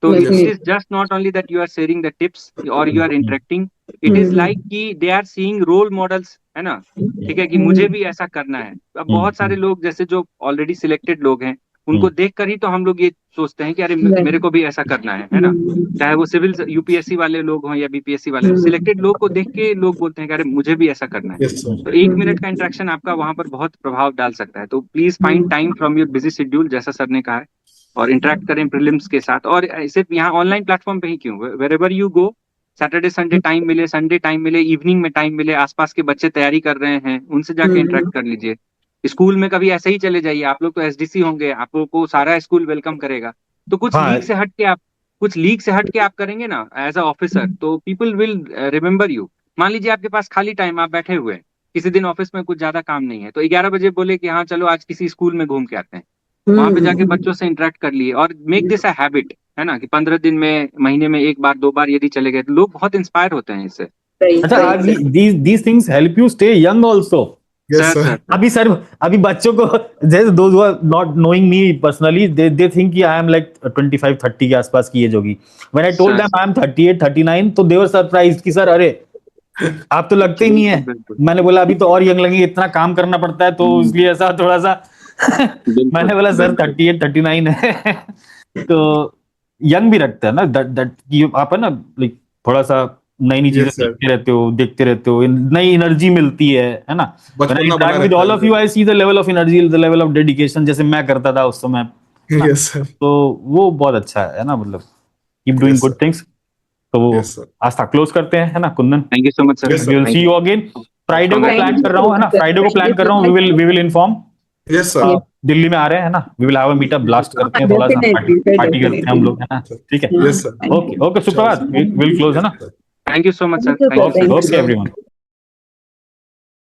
तो
yes
it
sir.
Is just not only that you are sharing the tips और you are interacting, it is
hmm
like कि they are seeing role models, है ना। ठीक है कि मुझे भी ऐसा करना है। अब बहुत सारे लोग जैसे जो ऑलरेडी सिलेक्टेड लोग हैं, उनको देखकर ही तो हम लोग ये सोचते हैं कि अरे मेरे को भी ऐसा करना है ना। चाहे वो सिविल यूपीएससी वाले लोग हों या बीपीएससी वाले, सिलेक्टेड लोग को देख के लोग बोलते हैं कि अरे मुझे भी ऐसा करना है।
Yes sir.
तो 1 मिनट का इंटरेक्शन आपका वहां पर बहुत प्रभाव डाल सकता है। तो please find time from your busy schedule, जैसा सर ने कहा है, और इंटरेक्ट करें प्रीलिम्स के साथ। और सिर्फ यहाँ ऑनलाइन प्लेटफॉर्म पे ही क्यों, wherever you go, Saturday Sunday time मिले, संडे टाइम मिले, इवनिंग में टाइम मिले, आसपास के बच्चे तैयारी कर रहे हैं उनसे जाके इंटरेक्ट कर लीजिए। स्कूल में कभी ऐसे ही चले जाइए, आप लोग तो एसडीसी होंगे, आप लोग को सारा स्कूल वेलकम करेगा। तो
हाँ,
कुछ लीग से हट के आप करेंगे ना एज अ ऑफिसर, तो पीपल विल रिमेम्बर यू। मान लीजिए आपके पास खाली टाइम, आप बैठे हुए हैं, किसी दिन ऑफिस में कुछ ज्यादा काम नहीं है, तो 11 बजे बोले कि हाँ चलो आज किसी स्कूल में घूम के आते हैं। वहां पे जाके बच्चों से इंटरेक्ट कर लिए, और मेक दिस अ हैबिट, है ना, कि 15 दिन में, महीने में 1 बार 2 बार यदि चले गए, तो लोग बहुत इंस्पायर होते हैं इससे।
Right,
अच्छा,
right,
आज
right.
these things help you stay young also.
Yes,
sir
sir.
Sir
अभी बच्चों को, जैसे those who are not knowing me personally, they think कि I am like 25-30 के आसपास की एज होगी. When I told
sir
them I am 38-39, तो they were surprised कि सर अरे आप तो लगते ही नहीं है.
बिल्कुल
मैंने बोला अभी तो और यंग लगेंगे, इतना काम करना पड़ता है, तो इसलिए ऐसा थोड़ा सा
बिल्कुल
मैंने बोला सर
बिल्कुल
38-39 है. तो यंग भी रखता है ना, दैट कि आप है ना, लाइक थोड़ा सा नई नई चीजें
Yes, sir.
देखते रहते हो, नई एनर्जी मिलती है ना. When I
बचपना बना
interact with
रहता
all
है
of you, I see the level of energy, the level of dedication, जैसे मैं करता था उस समय ना.
Yes, sir.
तो वो बहुत अच्छा है ना, मतलब keep doing
Yes,
good
sir.
Things. तो वो
Yes, sir.
आज तक क्लोज करते हैं, है ना Kundan.
Thank you so much sir
Yes, sir.
We will see you again. Friday को
Thank
प्लान
you
कर रहा हूँ, है ना,
so much, sir.
फ्राइडे को प्लान कर रहा हूँ. We will inform.
Yes, sir.
आप दिल्ली में आ रहे हैं ना, we will have a meetup, blast करते हैं थोड़ा सा,
Definitely, sir,
पार्टी करते हैं हम लोग, है ना. ठीक है.
Yes, sir.
ओके ओके, सुप्रभात. विल क्लोज, है ना.
Thank you so much sir
Thank you,
thank
sir.
You
okay
Thank
okay
you.
Everyone.